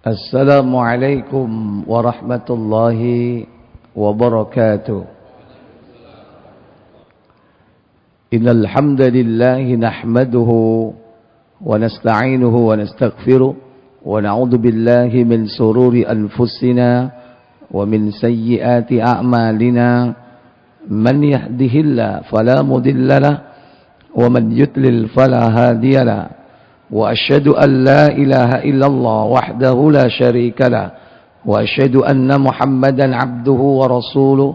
Assalamualaikum warahmatullahi wabarakatuh. Innal hamdalillah nahmaduhu wa nasta'inuhu wa nastaghfiruh wa na'udzu billahi min sururi anfusina wa min sayyiati a'malina. Man yahdihillahu fala mudilla lahu wa man yudlil fala hadiya lahu. وأشهد أن لا إله إلا الله وحده لا شريك له وأشهد أن محمدا عبده ورسوله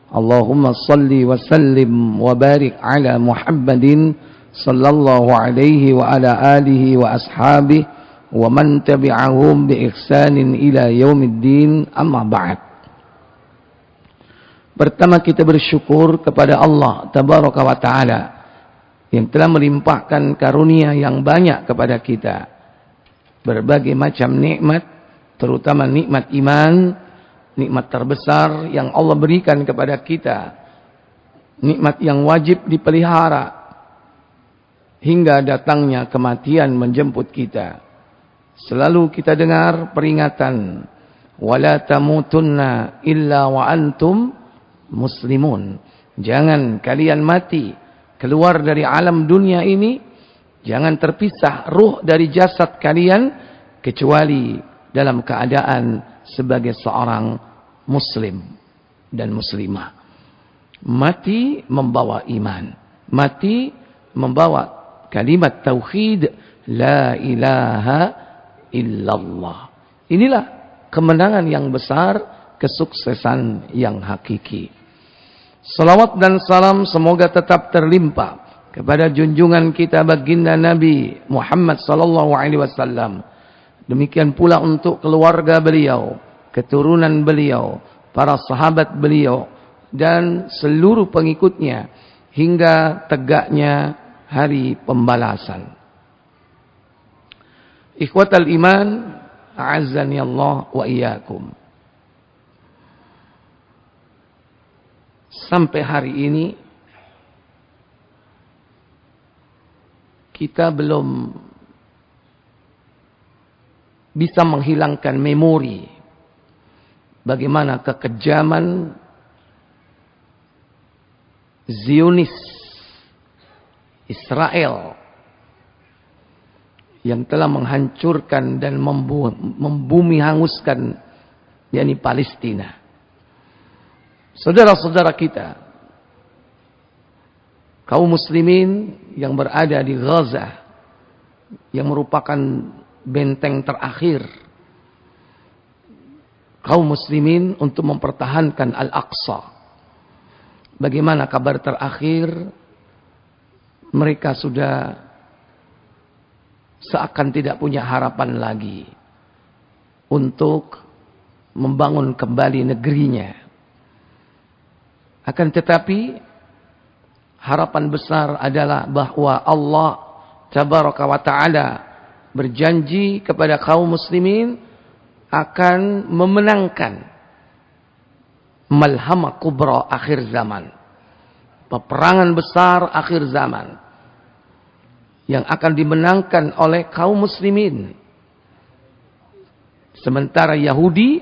اللهم صل وسلم وبارك على محمد صلى الله عليه وعلى آله وأصحابه ومن تبعهم بإحسان إلى يوم الدين أما بعد. Pertama kita bersyukur kepada Allah Tabaraka wa Ta'ala yang telah melimpahkan karunia yang banyak kepada kita. Berbagai macam nikmat, terutama nikmat iman, nikmat terbesar yang Allah berikan kepada kita. Nikmat yang wajib dipelihara hingga datangnya kematian menjemput kita. Selalu kita dengar peringatan, wala tamutunna illa wa antum muslimun. Jangan kalian mati keluar dari alam dunia ini, jangan terpisah ruh dari jasad kalian kecuali dalam keadaan sebagai seorang muslim dan muslimah. Mati membawa iman, mati membawa kalimat tauhid la ilaha illallah. Inilah kemenangan yang besar, kesuksesan yang hakiki. Salawat dan salam semoga tetap terlimpah kepada junjungan kita baginda Nabi Muhammad sallallahu alaihi wasallam. Demikian pula untuk keluarga beliau, keturunan beliau, para sahabat beliau dan seluruh pengikutnya hingga tegaknya hari pembalasan. Ikhwatal iman, a'azzani Allah wa iyyakum. Sampai hari ini kita belum bisa menghilangkan memori bagaimana kekejaman Zionis Israel yang telah menghancurkan dan membumi hanguskan yakni Palestina. Saudara-saudara kita, kaum muslimin yang berada di Gaza, yang merupakan benteng terakhir kaum muslimin untuk mempertahankan Al-Aqsa. Bagaimana kabar terakhir? Mereka sudah seakan tidak punya harapan lagi untuk membangun kembali negerinya. Akan tetapi harapan besar adalah bahwa Allah Tabaraka wa Ta'ala berjanji kepada kaum muslimin akan memenangkan malhamah kubra akhir zaman, peperangan besar akhir zaman yang akan dimenangkan oleh kaum muslimin, sementara Yahudi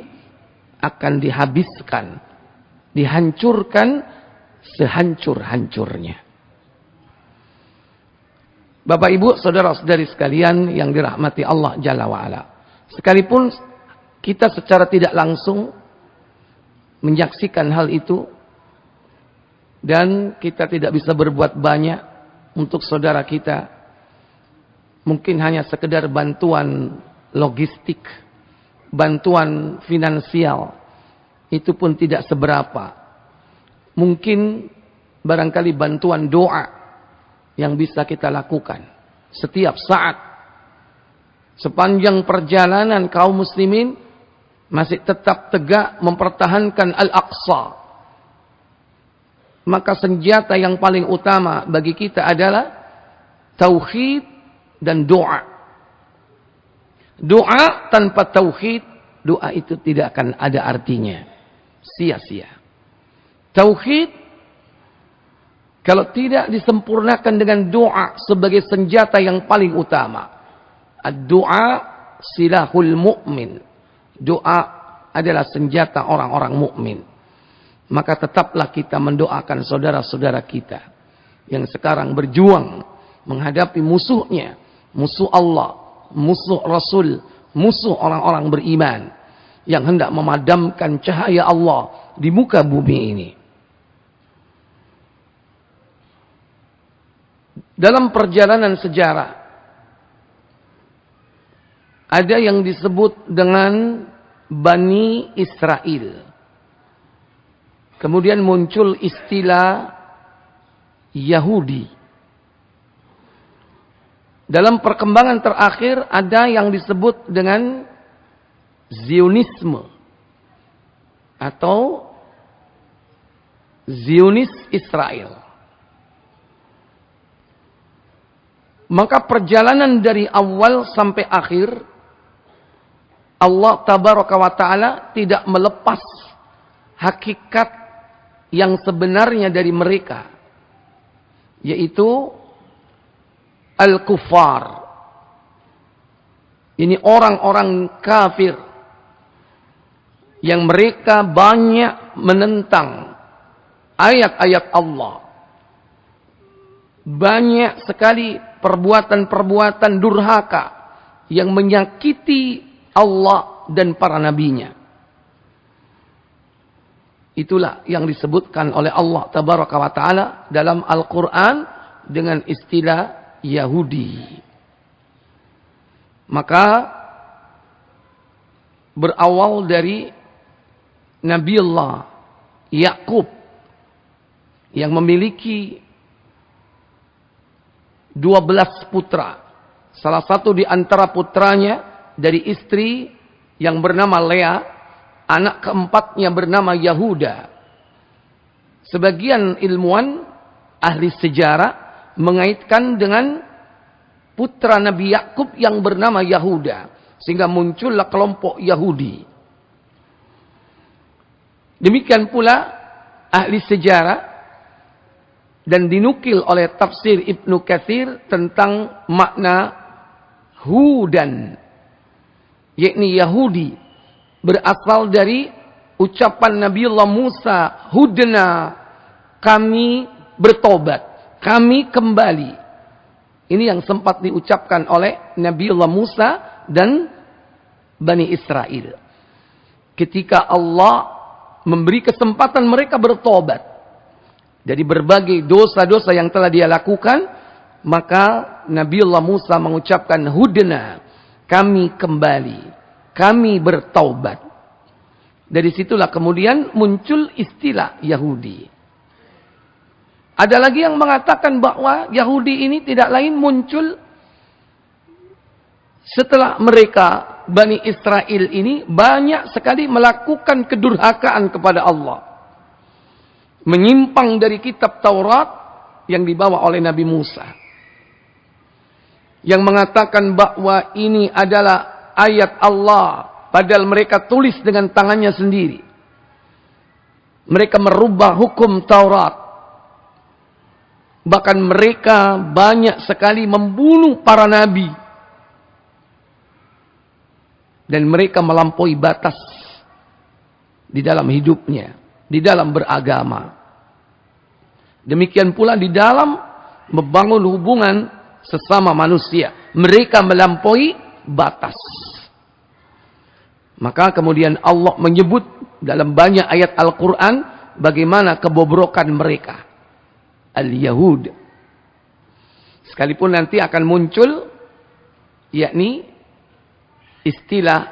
akan dihabiskan, dihancurkan sehancur-hancurnya. Bapak Ibu, saudara-saudari sekalian yang dirahmati Allah Jalla wa'ala, sekalipun kita secara tidak langsung menyaksikan hal itu dan kita tidak bisa berbuat banyak untuk saudara kita, mungkin hanya sekedar bantuan logistik, bantuan finansial, itu pun tidak seberapa. Mungkin barangkali bantuan doa yang bisa kita lakukan setiap saat. Sepanjang perjalanan kaum muslimin masih tetap tegak mempertahankan Al-Aqsa. Maka senjata yang paling utama bagi kita adalah tauhid dan doa. Doa tanpa tauhid, doa itu tidak akan ada artinya. Sia-sia. Tauhid kalau tidak disempurnakan dengan doa sebagai senjata yang paling utama. Ad-doa silahul mu'min. Doa adalah senjata orang-orang mukmin. Maka tetaplah kita mendoakan saudara-saudara kita yang sekarang berjuang menghadapi musuhnya, musuh Allah, musuh Rasul, musuh orang-orang beriman yang hendak memadamkan cahaya Allah di muka bumi ini. Dalam perjalanan sejarah ada yang disebut dengan Bani Israel. Kemudian muncul istilah Yahudi. Dalam perkembangan terakhir ada yang disebut dengan Zionisme atau Zionis Israel. Maka perjalanan dari awal sampai akhir Allah Tabaraka wa Ta'ala tidak melepas hakikat yang sebenarnya dari mereka, yaitu Al-Kuffar. Ini orang-orang kafir yang mereka banyak menentang ayat-ayat Allah. Banyak sekali perbuatan-perbuatan durhaka yang menyakiti Allah dan para nabinya. Itulah yang disebutkan oleh Allah Tabaraka wa Ta'ala dalam Al-Quran dengan istilah Yahudi. Maka berawal dari Nabiullah Yakub yang memiliki 12 putra. Salah satu di antara putranya dari istri yang bernama Lea, anak keempatnya bernama Yahuda. Sebagian ilmuwan ahli sejarah mengaitkan dengan putra Nabi Yakub yang bernama Yahuda, sehingga muncullah kelompok Yahudi. Demikian pula ahli sejarah dan dinukil oleh tafsir Ibnu Katsir tentang makna Hudan, yakni Yahudi, berasal dari ucapan Nabiullah Musa, Hudna, kami bertobat, kami kembali. Ini yang sempat diucapkan oleh Nabiullah Musa dan Bani Israel. Ketika Allah memberi kesempatan mereka bertobat dari berbagai dosa-dosa yang telah dia lakukan, maka Nabiullah Musa mengucapkan Hudna, kami kembali, kami bertaubat. Dari situlah kemudian muncul istilah Yahudi. Ada lagi yang mengatakan bahwa Yahudi ini tidak lain muncul setelah mereka, Bani Israel ini, banyak sekali melakukan kedurhakaan kepada Allah. Menyimpang dari kitab Taurat yang dibawa oleh Nabi Musa. Yang mengatakan bahwa ini adalah ayat Allah, padahal mereka tulis dengan tangannya sendiri. Mereka merubah hukum Taurat. Bahkan mereka banyak sekali membunuh para nabi. Dan mereka melampaui batas di dalam hidupnya, di dalam beragama. Demikian pula di dalam membangun hubungan sesama manusia. Mereka melampaui batas. Maka kemudian Allah menyebut dalam banyak ayat Al-Quran bagaimana kebobrokan mereka. Al-Yahud. Sekalipun nanti akan muncul, yakni istilah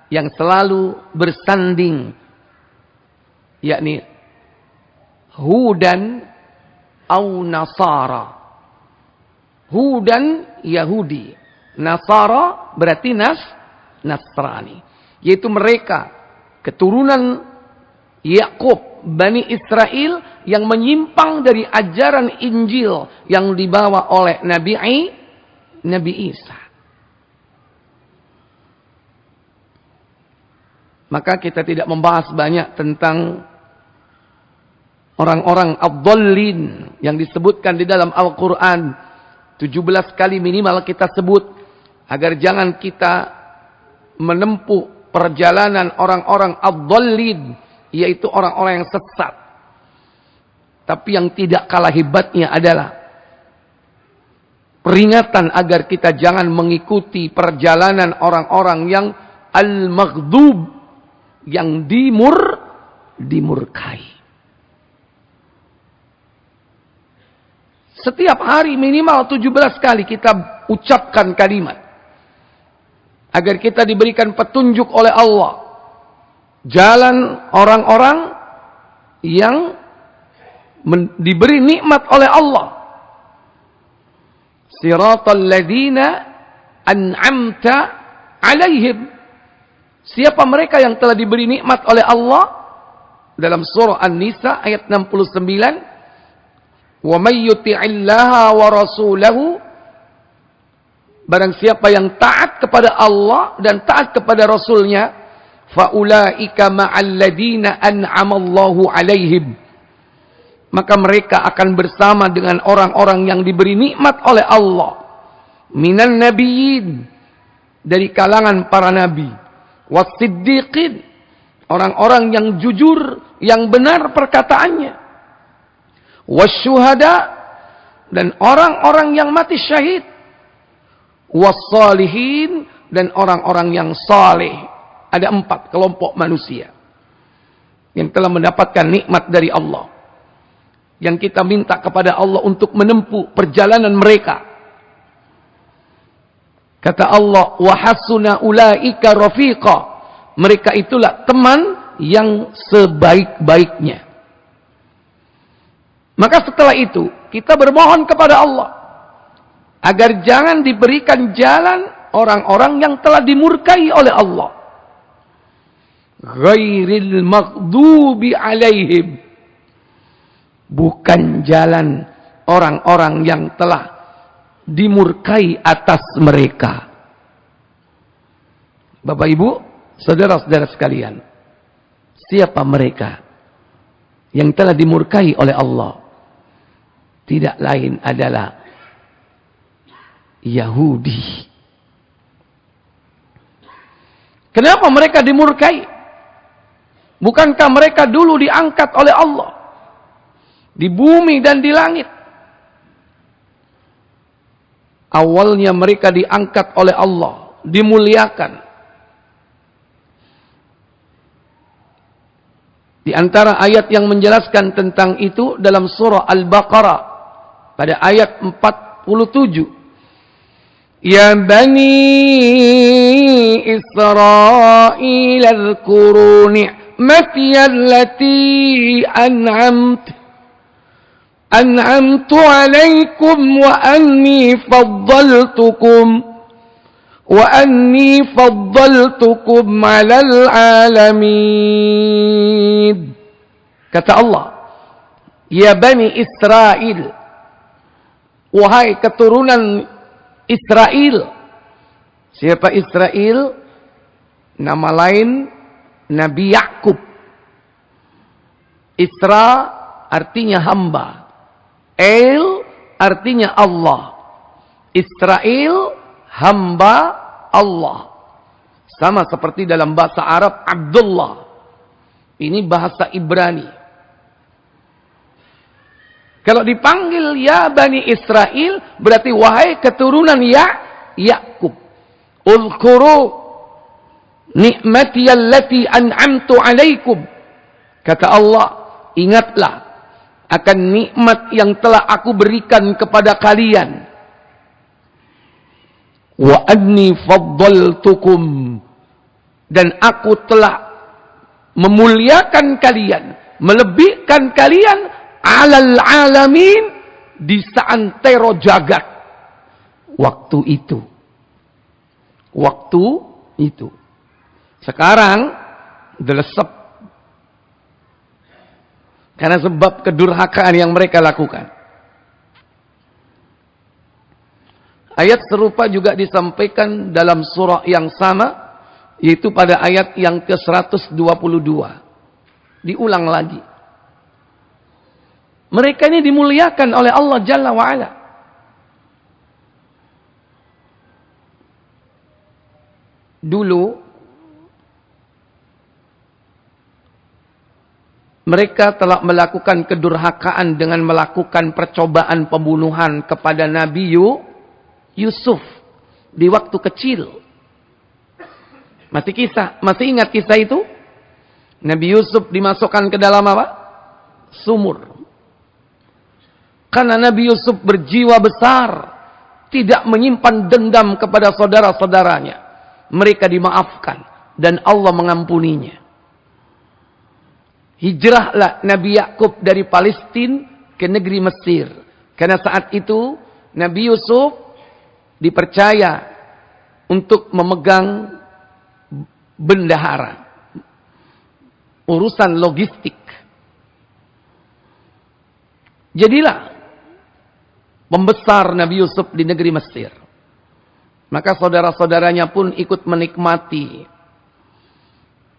yang selalu bersanding, yakni Hudan au Nasara. Hudan Yahudi, Nasara berarti Nasrani, yaitu mereka keturunan Yakub, Bani Israel yang menyimpang dari ajaran Injil yang dibawa oleh Nabi Isa. Maka kita tidak membahas banyak tentang orang-orang ad-dhallin yang disebutkan di dalam Al-Quran. 17 kali minimal kita sebut agar jangan kita menempuh perjalanan orang-orang ad-dhallin, yaitu orang-orang yang sesat. Tapi yang tidak kalah hebatnya adalah peringatan agar kita jangan mengikuti perjalanan orang-orang yang al-maghdub, yang dimurkai. Setiap hari minimal 17 kali kita ucapkan kalimat agar kita diberikan petunjuk oleh Allah jalan orang-orang yang diberi nikmat oleh Allah. Siratal ladzina an'amta alaihim. Siapa mereka yang telah diberi nikmat oleh Allah? Dalam surah An-Nisa ayat 69. Wa may yuti'illaha wa rasulahu, barang siapa yang taat kepada Allah dan taat kepada Rasulnya, fa ulaika ma'al ladzina an'amallahu alaihim, maka mereka akan bersama dengan orang-orang yang diberi nikmat oleh Allah, minan nabiyyin, dari kalangan para nabi, was-siddiqin, orang-orang yang jujur, yang benar perkataannya, wasyuhada, dan orang-orang yang mati syahid, wassalihin, dan orang-orang yang saleh. Ada 4 kelompok manusia yang telah mendapatkan nikmat dari Allah, yang kita minta kepada Allah untuk menempuh perjalanan mereka. Kata Allah, wa hasuna ulaika rafiqa, mereka itulah teman yang sebaik-baiknya. Maka setelah itu kita bermohon kepada Allah agar jangan diberikan jalan orang-orang yang telah dimurkai oleh Allah. Ghairil maghdubi alaihim, bukan jalan orang-orang yang telah dimurkai atas mereka. Bapak Ibu, saudara-saudara sekalian, siapa mereka yang telah dimurkai oleh Allah? Tidak lain adalah Yahudi. Kenapa mereka dimurkai? Bukankah mereka dulu diangkat oleh Allah di bumi dan di langit? Awalnya mereka diangkat oleh Allah, dimuliakan. Di antara ayat yang menjelaskan tentang itu dalam surah Al-Baqarah pada ayat 47. Ya Bani Israel adhkuru ni'mati allati an'amtu alaikum wa anni faddaltukum 'alal 'alamin. Kata Allah, ya Bani Israel, wahai keturunan Israel. Siapa Israel? Nama lain Nabi Yakub. Isra artinya hamba, El artinya Allah. Israel hamba Allah. Sama seperti dalam bahasa Arab Abdullah. Ini bahasa Ibrani. Kalau dipanggil ya Bani Israel, berarti wahai keturunan Yakub. Ulkuru ni'mati allati an'amtu alaikum. Kata Allah, ingatlah akan nikmat yang telah aku berikan kepada kalian. Wa anni faddaltukum, dan aku telah memuliakan kalian, melebihkan kalian alal alamin, di seantero jagat. Waktu itu. Sekarang delesep karena sebab kedurhakaan yang mereka lakukan. Ayat serupa juga disampaikan dalam surah yang sama, yaitu pada ayat yang ke-122. Diulang lagi. Mereka ini dimuliakan oleh Allah Jalla wa'ala. Dulu mereka telah melakukan kedurhakaan dengan melakukan percobaan pembunuhan kepada Nabi Yusuf di waktu kecil. Masih ingat kisah itu? Nabi Yusuf dimasukkan ke dalam apa? Sumur. Karena Nabi Yusuf berjiwa besar, tidak menyimpan dendam kepada saudara-saudaranya. Mereka dimaafkan dan Allah mengampuninya. Hijrahlah Nabi Yakub dari Palestina ke negeri Mesir. Karena saat itu Nabi Yusuf dipercaya untuk memegang bendahara, urusan logistik. Jadilah pembesar Nabi Yusuf di negeri Mesir. Maka saudara-saudaranya pun ikut menikmati.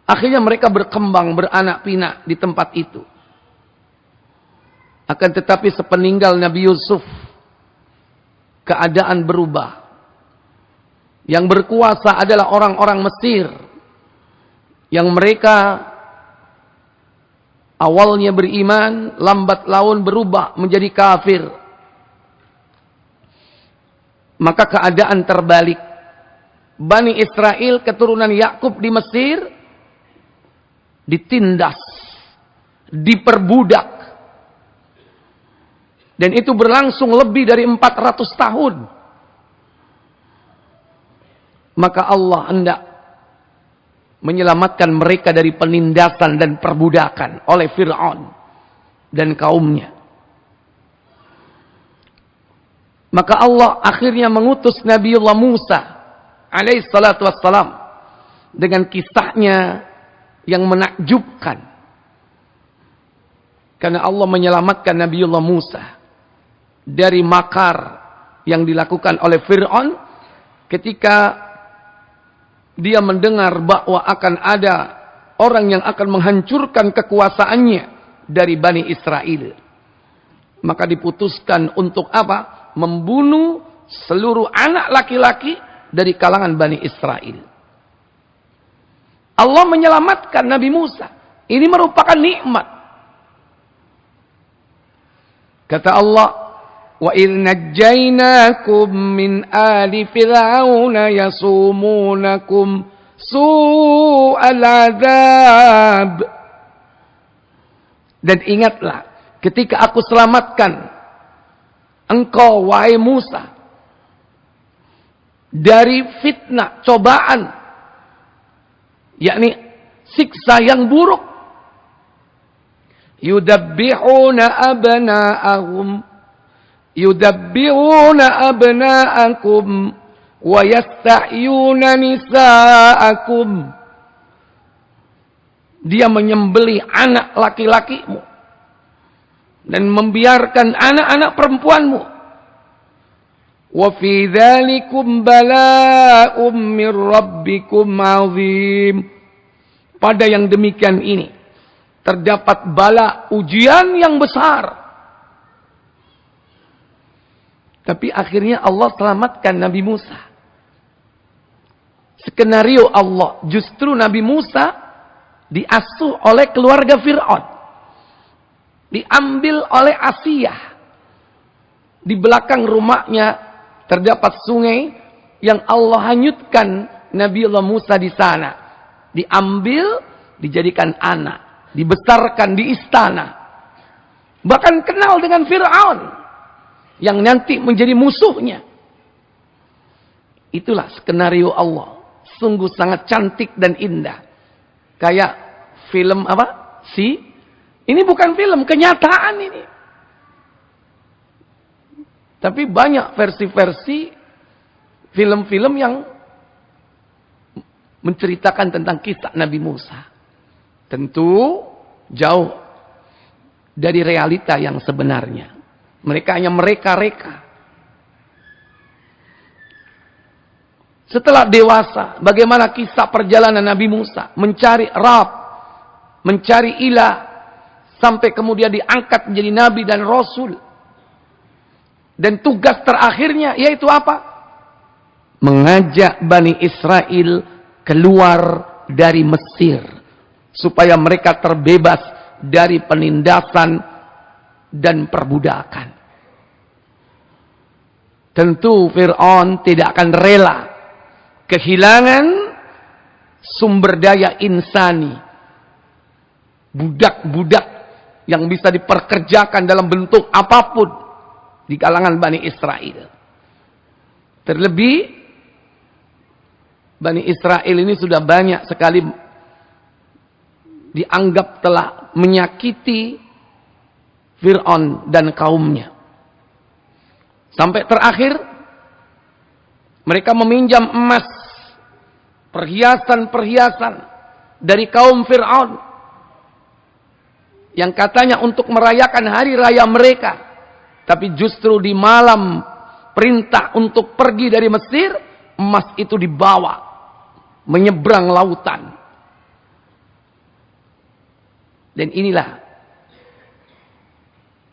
Akhirnya mereka berkembang, beranak pinak di tempat itu. Akan tetapi sepeninggal Nabi Yusuf, keadaan berubah. Yang berkuasa adalah orang-orang Mesir. Yang mereka awalnya beriman, lambat laun berubah menjadi kafir. Maka keadaan terbalik. Bani Israel, keturunan Yakub di Mesir, ditindas, diperbudak. Dan itu berlangsung lebih dari 400 tahun. Maka Allah hendak menyelamatkan mereka dari penindasan dan perbudakan oleh Fir'aun dan kaumnya. Maka Allah akhirnya mengutus Nabiullah Musa alaihissalatu wassalam dengan kisahnya yang menakjubkan. Karena Allah menyelamatkan Nabiullah Musa dari makar yang dilakukan oleh Fir'aun ketika dia mendengar bahwa akan ada orang yang akan menghancurkan kekuasaannya dari Bani Israel. Maka diputuskan untuk apa? Membunuh seluruh anak laki-laki dari kalangan Bani Israel. Allah menyelamatkan Nabi Musa. Ini merupakan nikmat. Kata Allah, wa idh najjaynakum min ali fir'auna yasumunakum su'al adzab. Dan ingatlah ketika aku selamatkan engkau wahai Musa dari fitnah, cobaan, yakni siksa yang buruk. Yudabbihuna abna'akum wa yastahyuna nisa'akum. Dia menyembelih anak laki-lakimu dan membiarkan anak-anak perempuanmu. Wa fi dzalikum bala'um mir rabbikum 'azim. Pada yang demikian ini terdapat bala, ujian yang besar. Tapi akhirnya Allah selamatkan Nabi Musa. Skenario Allah, justru Nabi Musa diasuh oleh keluarga Fir'aun. Diambil oleh Asiyah. Di belakang rumahnya terdapat sungai yang Allah hanyutkan Nabiullah Musa di sana. Diambil, dijadikan anak, dibesarkan di istana. Bahkan kenal dengan Fir'aun yang nanti menjadi musuhnya. Itulah skenario Allah. Sungguh sangat cantik dan indah. Kayak film apa? Ini bukan film, kenyataan ini. Tapi banyak versi-versi film-film yang menceritakan tentang kisah Nabi Musa. Tentu jauh dari realita yang sebenarnya. Mereka hanya mereka-reka. Setelah dewasa, bagaimana kisah perjalanan Nabi Musa mencari Rabb, mencari ilah, sampai kemudian diangkat menjadi nabi dan rasul. Dan tugas terakhirnya yaitu apa? Mengajak Bani Israel keluar dari Mesir supaya mereka terbebas dari penindasan dan perbudakan. Tentu Fir'aun tidak akan rela kehilangan sumber daya insani, budak-budak yang bisa diperkerjakan dalam bentuk apapun di kalangan Bani Israel. Terlebih Bani Israel ini sudah banyak sekali dianggap telah menyakiti Fir'aun dan kaumnya. Sampai terakhir mereka meminjam emas, perhiasan-perhiasan dari kaum Fir'aun yang katanya untuk merayakan hari raya mereka. Tapi justru di malam perintah untuk pergi dari Mesir, emas itu dibawa menyeberang lautan. Dan inilah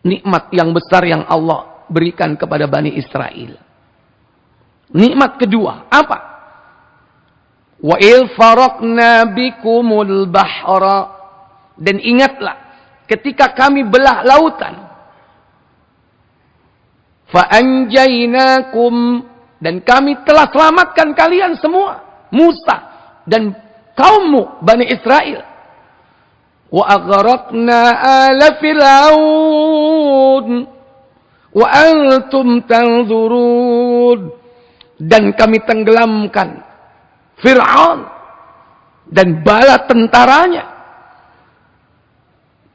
nikmat yang besar yang Allah berikan kepada Bani Israel. Nikmat kedua apa? Wa il faraqna bikumul bahra, dan ingatlah ketika kami belah lautan. Fa anjaynakum, dan kami telah selamatkan kalian semua, Musa dan kaummu Bani Israel. Wa aghraqna ala fir'aun wa antum tanzurun, dan kami tenggelamkan Fir'aun dan bala tentaranya,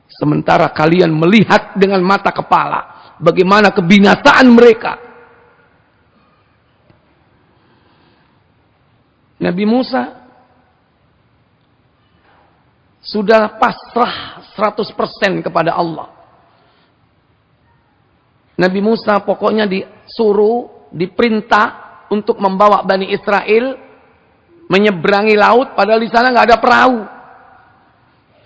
sementara kalian melihat dengan mata kepala bagaimana kebinasaan mereka. Nabi Musa sudah pasrah 100% kepada Allah. Nabi Musa pokoknya disuruh, diperintah untuk membawa Bani Israel menyeberangi laut, padahal di sana nggak ada perahu.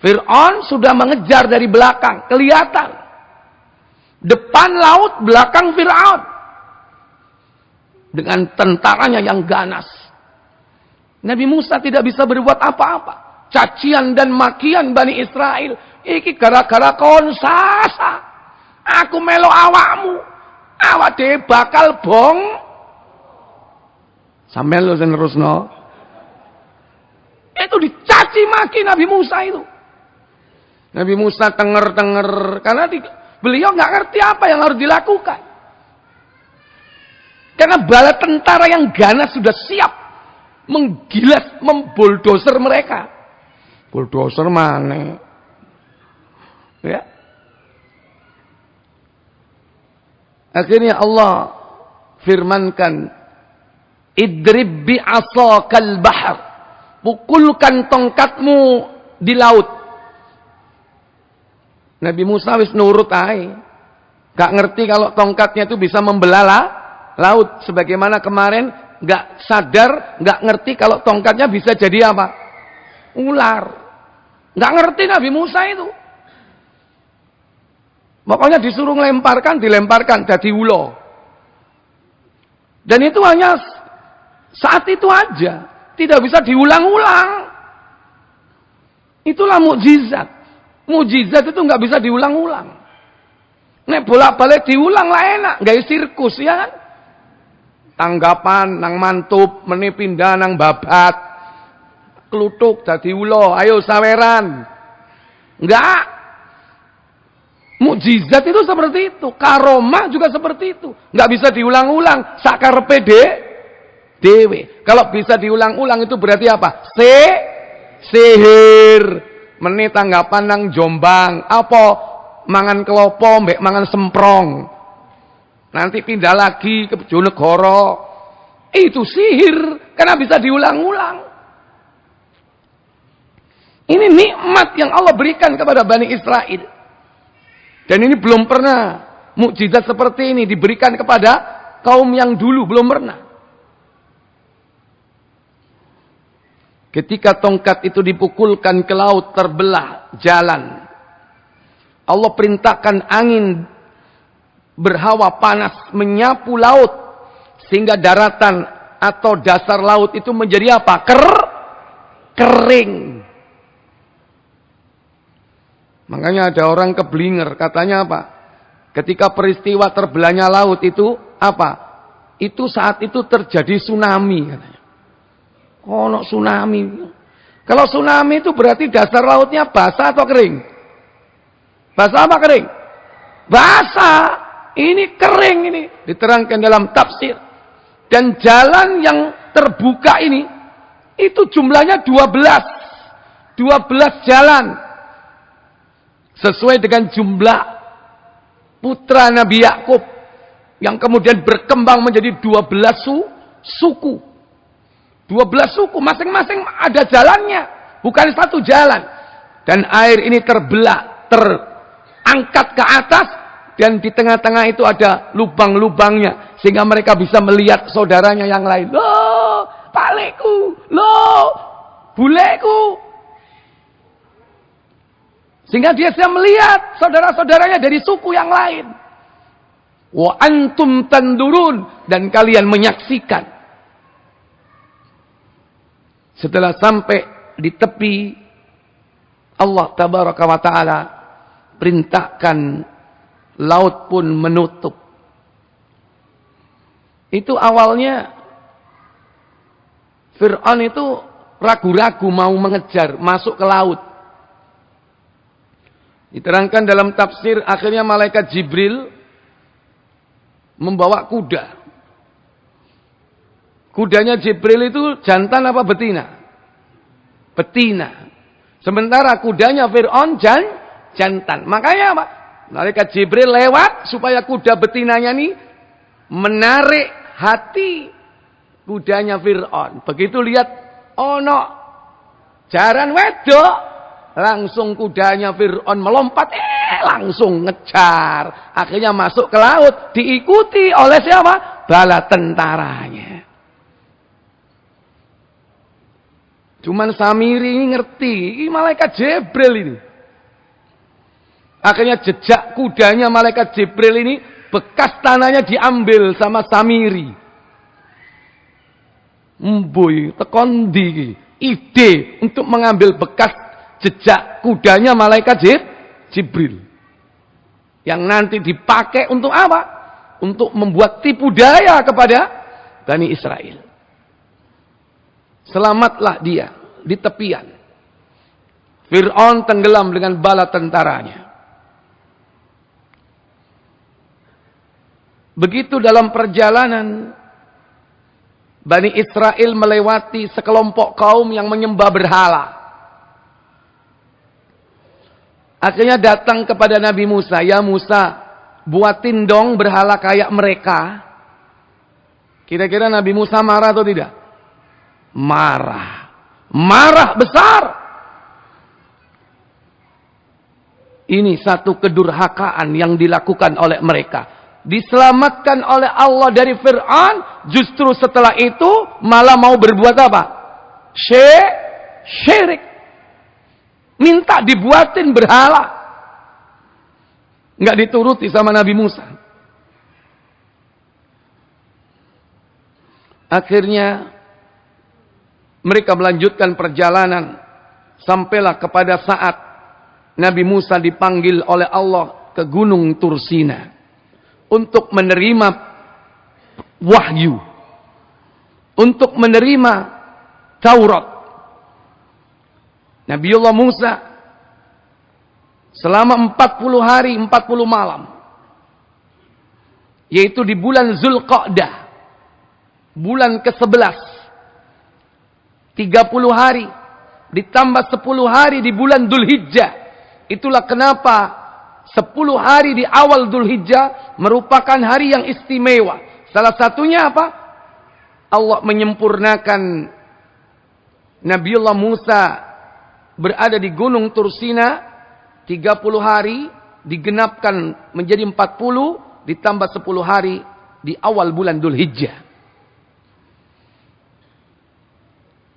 Fir'aun sudah mengejar dari belakang, kelihatan. Depan laut, belakang Fir'aun. Dengan tentaranya yang ganas. Nabi Musa tidak bisa berbuat apa-apa. Cacian dan makian Bani Israel. Iki gara-gara kon sasa. Aku melo awakmu. Awak dhewe bakal bong. Sampai lo senerusno. Itu dicaci maki Nabi Musa itu. Nabi Musa tenger-tenger. Karena beliau nggak ngerti apa yang harus dilakukan. Karena bala tentara yang ganas sudah siap menggilas, membulldozer mereka. Bulldozer mana? Ya. Akhirnya Allah firmankan, idrib bi'asakal bahar, pukulkan tongkatmu di laut. Nabi Musa wis nurut ae. Gak ngerti kalau tongkatnya itu bisa membelah laut. Sebagaimana kemarin gak sadar, gak ngerti kalau tongkatnya bisa jadi apa? Ular. Gak ngerti Nabi Musa itu. Pokoknya disuruh dilemparkan jadi ulo. Dan itu hanya saat itu aja. Tidak bisa diulang-ulang. Itulah mukjizat. Mukjizat itu nggak bisa diulang-ulang. Nek bolak-balik diulang lah enak. Nggak sirkus ya kan. Tanggapan nang mantup, meni pindah nang babat. Klutuk dadi ulo, ayo saweran. Enggak. Mukjizat itu seperti itu, karomah juga seperti itu. Enggak bisa diulang-ulang, sakarepe dewe. Kalau bisa diulang-ulang itu berarti apa? Sihir. Meni tanggapan nang Jombang, apa mangan kelopo mbek mangan semprong. Nanti pindah lagi ke Bojonegoro. Itu sihir karena bisa diulang-ulang. Ini nikmat yang Allah berikan kepada Bani Israel. Dan ini belum pernah mukjizat seperti ini diberikan kepada kaum yang dulu, belum pernah. Ketika tongkat itu dipukulkan ke laut, terbelah jalan. Allah perintahkan angin berhawa panas menyapu laut, sehingga daratan atau dasar laut itu menjadi apa? Kering. Makanya ada orang keblinger, katanya apa? Ketika peristiwa terbelahnya laut itu apa? Itu saat itu terjadi tsunami katanya. Ono tsunami. Kalau tsunami itu berarti dasar lautnya basah atau kering? Basah apa kering? Basah. Ini kering ini. Diterangkan dalam tafsir. Dan jalan yang terbuka ini, itu jumlahnya 12. 12 jalan. Sesuai dengan jumlah putra Nabi Yakub yang kemudian berkembang menjadi 12 suku. 12 suku, masing-masing ada jalannya, bukan satu jalan. Dan air ini terbelah, terangkat ke atas, dan di tengah-tengah itu ada lubang-lubangnya, sehingga mereka bisa melihat saudaranya yang lain. Loh, pakleku, loh, buleku. Sehingga dia bisa melihat saudara-saudaranya dari suku yang lain. Wa antum tandurun, dan kalian menyaksikan. Setelah sampai di tepi, Allah tabaraka wa ta'ala perintahkan laut pun menutup. Itu awalnya Fir'aun itu ragu-ragu mau mengejar, masuk ke laut. Diterangkan dalam tafsir, akhirnya malaikat Jibril membawa kuda. Kudanya Jibril itu jantan apa betina? Betina. Sementara kudanya Fir'aun jantan. Makanya apa? Malaikat Jibril lewat supaya kuda betinanya ini menarik hati kudanya Fir'aun. Begitu lihat ono jaran wedok, langsung kudanya Fir'aun melompat, langsung ngejar. Akhirnya masuk ke laut, diikuti oleh siapa? Bala tentaranya. Cuman Samiri ini ngerti, ini malaikat Jibril ini. Akhirnya jejak kudanya malaikat Jibril ini, bekas tanahnya diambil sama Samiri. Mboy, tekondi, ide untuk mengambil bekas jejak kudanya malaikat Jibril. Yang nanti dipakai untuk apa? Untuk membuat tipu daya kepada Bani Israel. Selamatlah dia di tepian. Fir'aun tenggelam dengan bala tentaranya. Begitu dalam perjalanan, Bani Israel melewati sekelompok kaum yang menyembah berhala. Akhirnya datang kepada Nabi Musa, ya Musa, buatin dong berhala kayak mereka. Kira-kira Nabi Musa marah atau tidak? Marah. Marah besar. Ini satu kedurhakaan yang dilakukan oleh mereka. Diselamatkan oleh Allah dari Fir'aun, justru setelah itu malah mau berbuat apa? Syirik. Minta dibuatin berhala. Nggak dituruti sama Nabi Musa. Akhirnya mereka melanjutkan perjalanan. Sampailah kepada saat Nabi Musa dipanggil oleh Allah ke Gunung Tursina. Untuk menerima wahyu. Untuk menerima Taurat. Nabiullah Musa selama 40 hari 40 malam. Yaitu di bulan Zulqa'dah. Bulan ke-11. 30 hari ditambah 10 hari di bulan Dzulhijjah. Itulah kenapa 10 hari di awal Dzulhijjah merupakan hari yang istimewa. Salah satunya apa? Allah menyempurnakan Nabiullah Musa berada di Gunung Tursina 30 hari digenapkan menjadi 40 ditambah 10 hari di awal bulan Dzulhijjah.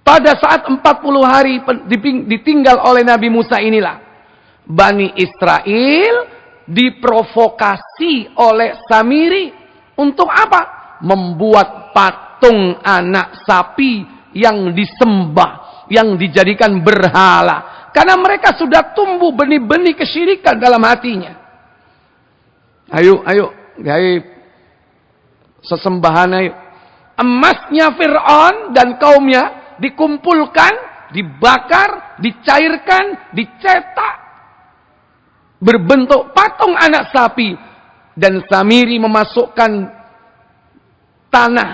Pada saat 40 hari ditinggal oleh Nabi Musa inilah, Bani Israel diprovokasi oleh Samiri untuk apa? Membuat patung anak sapi yang disembah, yang dijadikan berhala. Karena mereka sudah tumbuh benih-benih kesyirikan dalam hatinya. Ayo, gaib sesembahan ayo. Emasnya Fir'aun dan kaumnya dikumpulkan, dibakar, dicairkan, dicetak. Berbentuk patung anak sapi. Dan Samiri memasukkan tanah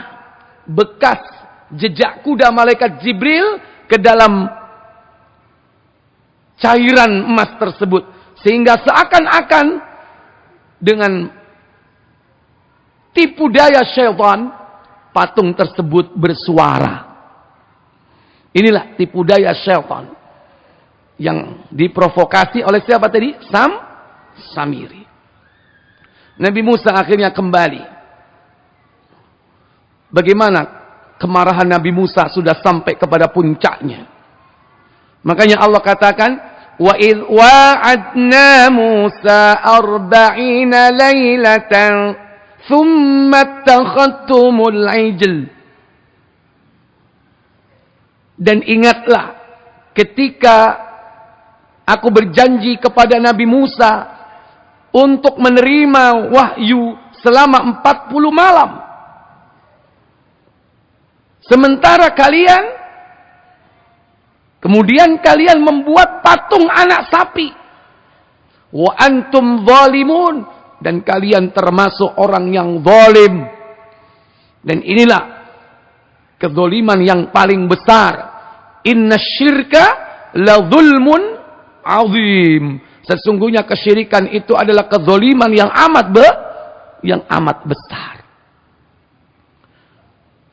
bekas jejak kuda malaikat Jibril ke dalam cairan emas tersebut. Sehingga seakan-akan dengan tipu daya syaitan, patung tersebut bersuara. Inilah tipu daya syaitan yang diprovokasi oleh siapa tadi? Samiri. Nabi Musa akhirnya kembali. Bagaimana kemarahan Nabi Musa sudah sampai kepada puncaknya. Makanya Allah katakan, wa idh wa'adna Musa 40 lailatan thumma attakhadtumul 'ijl. Dan ingatlah ketika aku berjanji kepada Nabi Musa untuk menerima wahyu selama 40 malam. Sementara kemudian kalian membuat patung anak sapi. Wa antum zalimun. Dan kalian termasuk orang yang zalim. Dan inilah kezaliman yang paling besar. Inna syirka la zulmun azim. Sesungguhnya kesyirikan itu adalah kezaliman yang amat besar.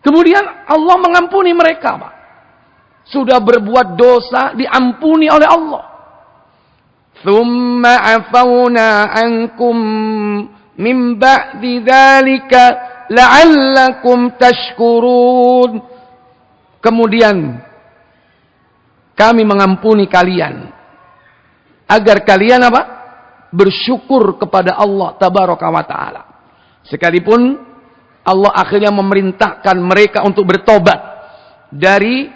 Kemudian Allah mengampuni mereka, Pak. Sudah berbuat dosa diampuni oleh Allah. Tsumma afawna ankum min ba'di dzalika la'allakum tashkurun. Kemudian kami mengampuni kalian agar kalian apa? Bersyukur kepada Allah tabaraka wa taala. Sekalipun Allah akhirnya memerintahkan mereka untuk bertobat dari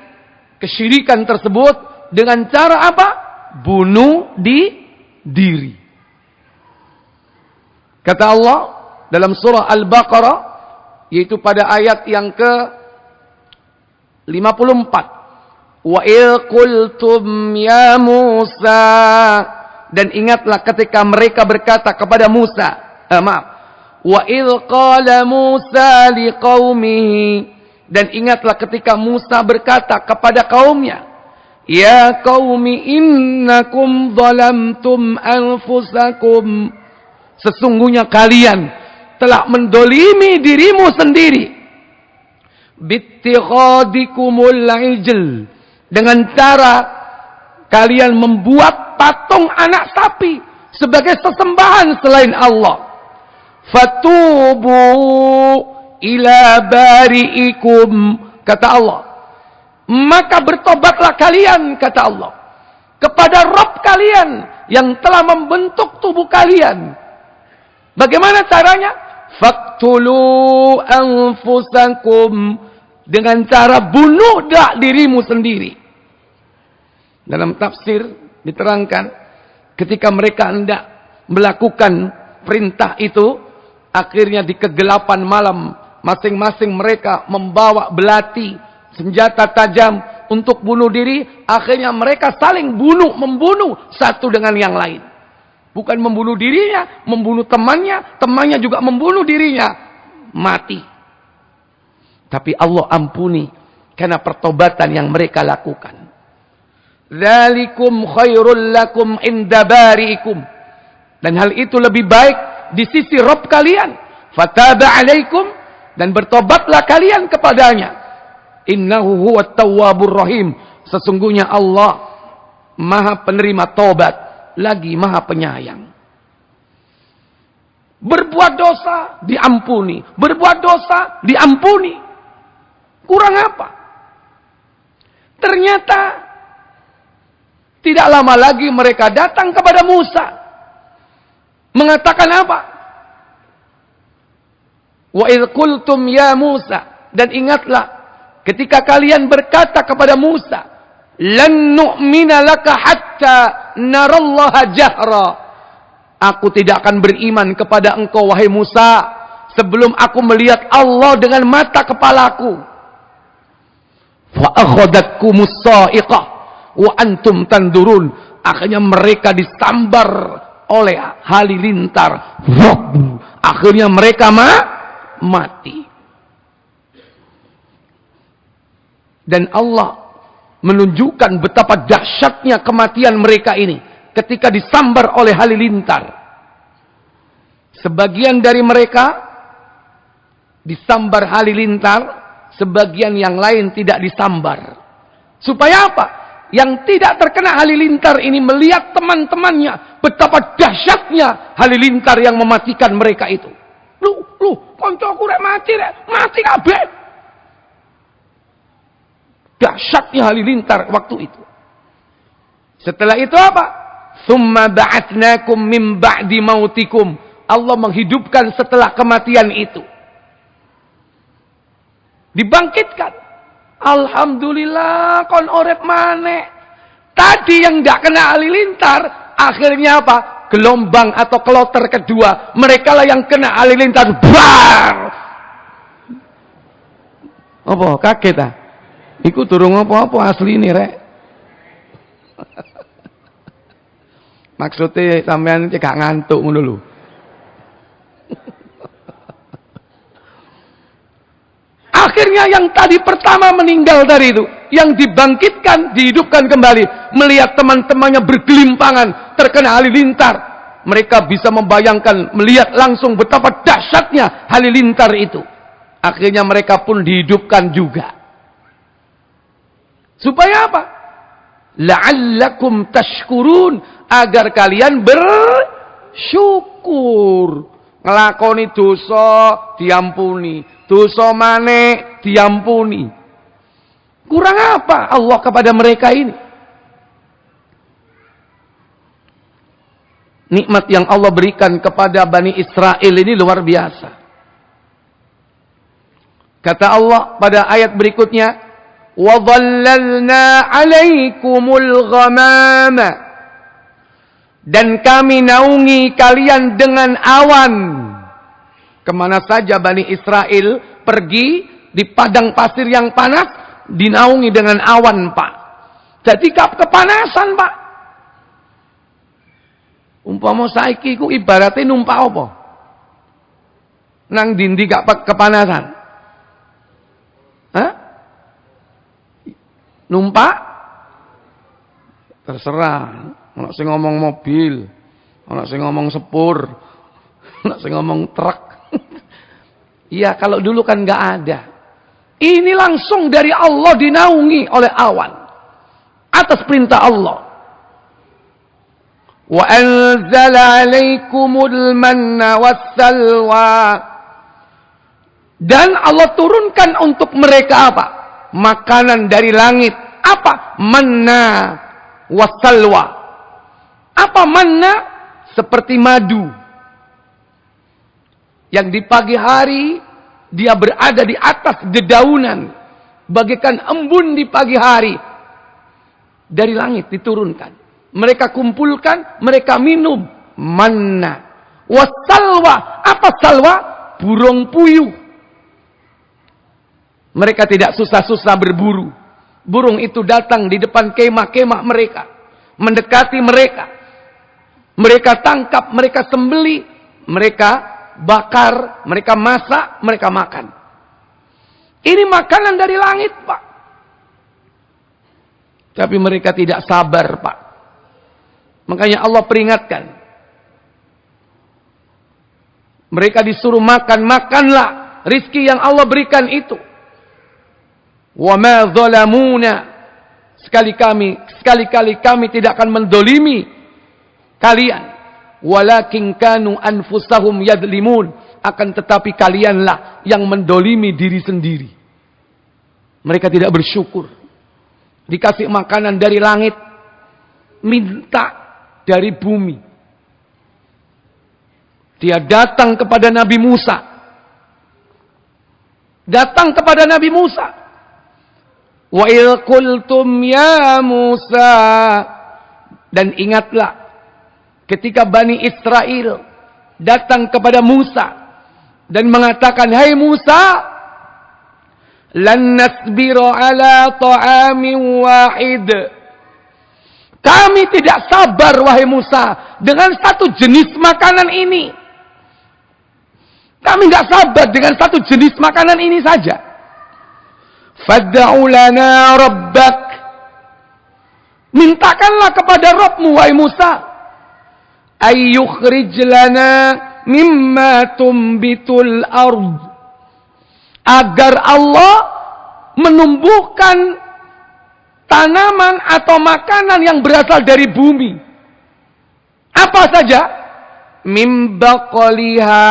kesyirikan tersebut dengan cara apa? Bunuh diri. Kata Allah dalam surah Al-Baqarah, yaitu pada ayat yang ke-54. Wa idh qultum ya Musa, dan ingatlah ketika mereka berkata kepada Musa, wa idh qala Musa liqaumihi, dan ingatlah ketika Musa berkata kepada kaumnya, ya qaumi innakum zalamtum anfusakum, sesungguhnya kalian telah mendolimi dirimu sendiri, bittikhadikumul ijl, dengan cara kalian membuat patung anak sapi sebagai sesembahan selain Allah. Fatubu ila bari'ikum, kata Allah. Maka bertobatlah kalian, kata Allah, kepada Rabb kalian yang telah membentuk tubuh kalian. Bagaimana caranya? Faqtulu anfusakum, dengan cara bunuh dirimu sendiri. Dalam tafsir diterangkan, ketika mereka hendak melakukan perintah itu, akhirnya di kegelapan malam, masing-masing mereka membawa belati, senjata tajam untuk bunuh diri. Akhirnya mereka saling membunuh satu dengan yang lain. Bukan membunuh dirinya, membunuh temannya, temannya juga membunuh dirinya, mati. Tapi Allah ampuni karena pertobatan yang mereka lakukan. Dzalikum khairul lakum inda bari'ikum, dan hal itu lebih baik di sisi Rabb kalian. Fataba alaikum, dan bertobatlah kalian kepadanya. Innahu huwat tawwabur rahim, sesungguhnya Allah Maha penerima tobat lagi Maha penyayang. Berbuat dosa diampuni, berbuat dosa diampuni. Kurang apa? Ternyata tidak lama lagi mereka datang kepada Musa. Mengatakan apa? Wa idh qultum ya Musa, dan ingatlah ketika kalian berkata kepada Musa, Lan nu'mina laka hatta narallaha jahra. Aku tidak akan beriman kepada engkau wahai Musa sebelum aku melihat Allah dengan mata kepalaku. Fa akhadhatkumus sa'iqah wa antum tandurun. Akhirnya mereka disambar oleh halilintar. Akhirnya mereka mati. Dan Allah menunjukkan betapa dahsyatnya kematian mereka ini ketika disambar oleh halilintar. Sebagian dari mereka disambar halilintar, sebagian yang lain tidak disambar. Supaya apa? Yang tidak terkena halilintar ini melihat teman-temannya betapa dahsyatnya halilintar yang mematikan mereka itu. Lu, koncoku rek mati kabeh. Dahsyatnya halilintar waktu itu. Setelah itu apa? Tsumma ba'atsnakum min ba'di mautikum. Allah menghidupkan setelah kematian itu. Dibangkitkan. Alhamdulillah kon urip maneh. Tadi yang tidak kena halilintar, akhirnya apa? Gelombang atau kloter kedua, mereka lah yang kena halilintar. Bar. Apa? Kaget ah? Iku durung apa-apa asli ini rek. Maksudnya sampean gak ngantuk ngono lho. Akhirnya yang tadi pertama meninggal dari itu, yang dibangkitkan, dihidupkan kembali, melihat teman-temannya bergelimpangan, terkena halilintar. Mereka bisa membayangkan, melihat langsung betapa dahsyatnya halilintar itu. Akhirnya mereka pun dihidupkan juga. Supaya apa? La'allakum tashkurun, agar kalian bersyukur. Ngelakoni dosa diampuni, dosa maneh diampuni. Kurang apa Allah kepada mereka ini? Nikmat yang Allah berikan kepada Bani Israel ini luar biasa. Kata Allah pada ayat berikutnya, وَظَلَّلْنَا عَلَيْكُمُ الْغَمَامَ, dan kami naungi kalian dengan awan. Kemana saja Bani Israel pergi di padang pasir yang panas, dinaungi dengan awan, Pak. Jadi kepanasan, Pak. Umpama saiki ku ibaratnya numpak apa? Nang dindi gak kepanasan. Hah? Numpak? Terserah. Ana sing ngomong mobil, ana sing ngomong sepur, ana sing ngomong truk. Iya, kalau dulu kan nggak ada. Ini langsung dari Allah dinaungi oleh awan. Atas perintah Allah. Wa anzala 'alaikumul manna wassalwa. Dan Allah turunkan untuk mereka apa? Makanan dari langit. Apa? Manna wassalwa. Apa manna? Seperti madu. Yang di pagi hari dia berada di atas dedaunan. Bagaikan embun di pagi hari. Dari langit diturunkan. Mereka kumpulkan, mereka minum. Manna. Wassalwa. Apa salwa? Burung puyuh. Mereka tidak susah-susah berburu. Burung itu datang di depan kemah-kemah mereka. Mendekati mereka. Mereka tangkap, mereka sembeli. Mereka bakar, mereka masak, mereka makan. Ini makanan dari langit, Pak. Tapi mereka tidak sabar, Pak. Makanya Allah peringatkan. Mereka disuruh makan, makanlah rizki yang Allah berikan itu. Wa ma zalamuna, sekali-kali kami tidak akan mendolimi kalian. Walakin kanu anfusahum yadlimun, akan tetapi kalianlah yang mendolimi diri sendiri. Mereka tidak bersyukur. Dikasih makanan dari langit, minta dari bumi. Dia datang kepada Nabi Musa. Wa idh qultum ya Musa, dan ingatlah ketika Bani Israel datang kepada Musa dan mengatakan, hai Musa, lan nasbira ala ta'amin wahid. Kami tidak sabar wahai Musa dengan satu jenis makanan ini. Kami tidak sabar dengan satu jenis makanan ini saja. Fad'u lana rabbak. Mintakanlah kepada Rabbmu wahai Musa. Ayyukhrij lana mimma tumbitul ard. Agar Allah menumbuhkan tanaman atau makanan yang berasal dari bumi. Apa saja? Mim baqaliha,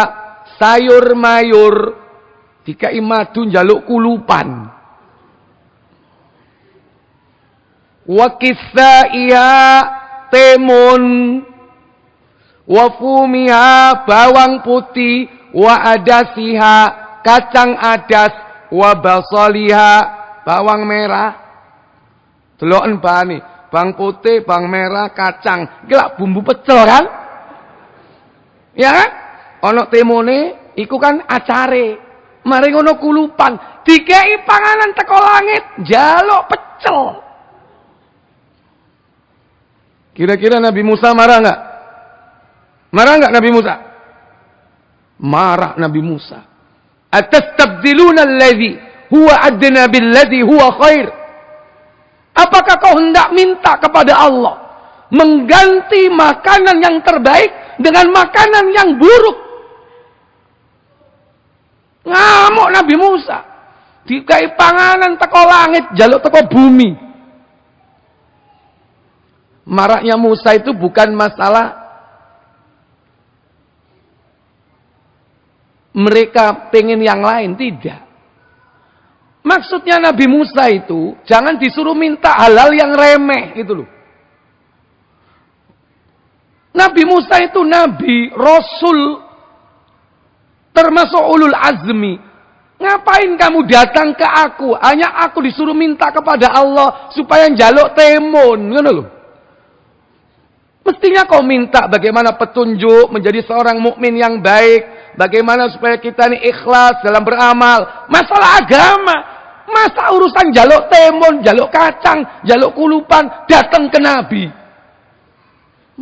sayur mayur. Dikai madu njaluk kulupan. Wa kithaiha, timun. Wa fumiha, bawang putih. Wa adasiha, kacang adas. Wa basaliha, bawang merah. Deloken bahane, bawang putih, bawang merah, kacang. Iki lak bumbu pecel kan? Ya kan? Ana timone iku kan acare. Mari ngono kulupan, dikei panganan teko langit, njaluk pecel. Kira-kira Nabi Musa marah enggak? Marah enggak Nabi Musa? Marah Nabi Musa. Atastabdiluna alladhi huwa adna billadhi huwa khair. Apakah kau hendak minta kepada Allah mengganti makanan yang terbaik dengan makanan yang buruk? Ngamuk Nabi Musa. Dikai panganan teko langit, jaluk teko bumi. Marahnya Musa itu bukan masalah mereka pengen yang lain, tidak. Maksudnya Nabi Musa itu jangan disuruh minta hal-hal yang remeh gitu loh. Nabi Musa itu nabi, rasul, termasuk ulul azmi. Ngapain kamu datang ke aku? Hanya aku disuruh minta kepada Allah supaya njaluk timun, ngono loh. Mestinya kau minta bagaimana petunjuk menjadi seorang mukmin yang baik, bagaimana supaya kita ini ikhlas dalam beramal. Masalah agama, masa urusan jaluk timun, jaluk kacang, jaluk kulupan datang ke Nabi.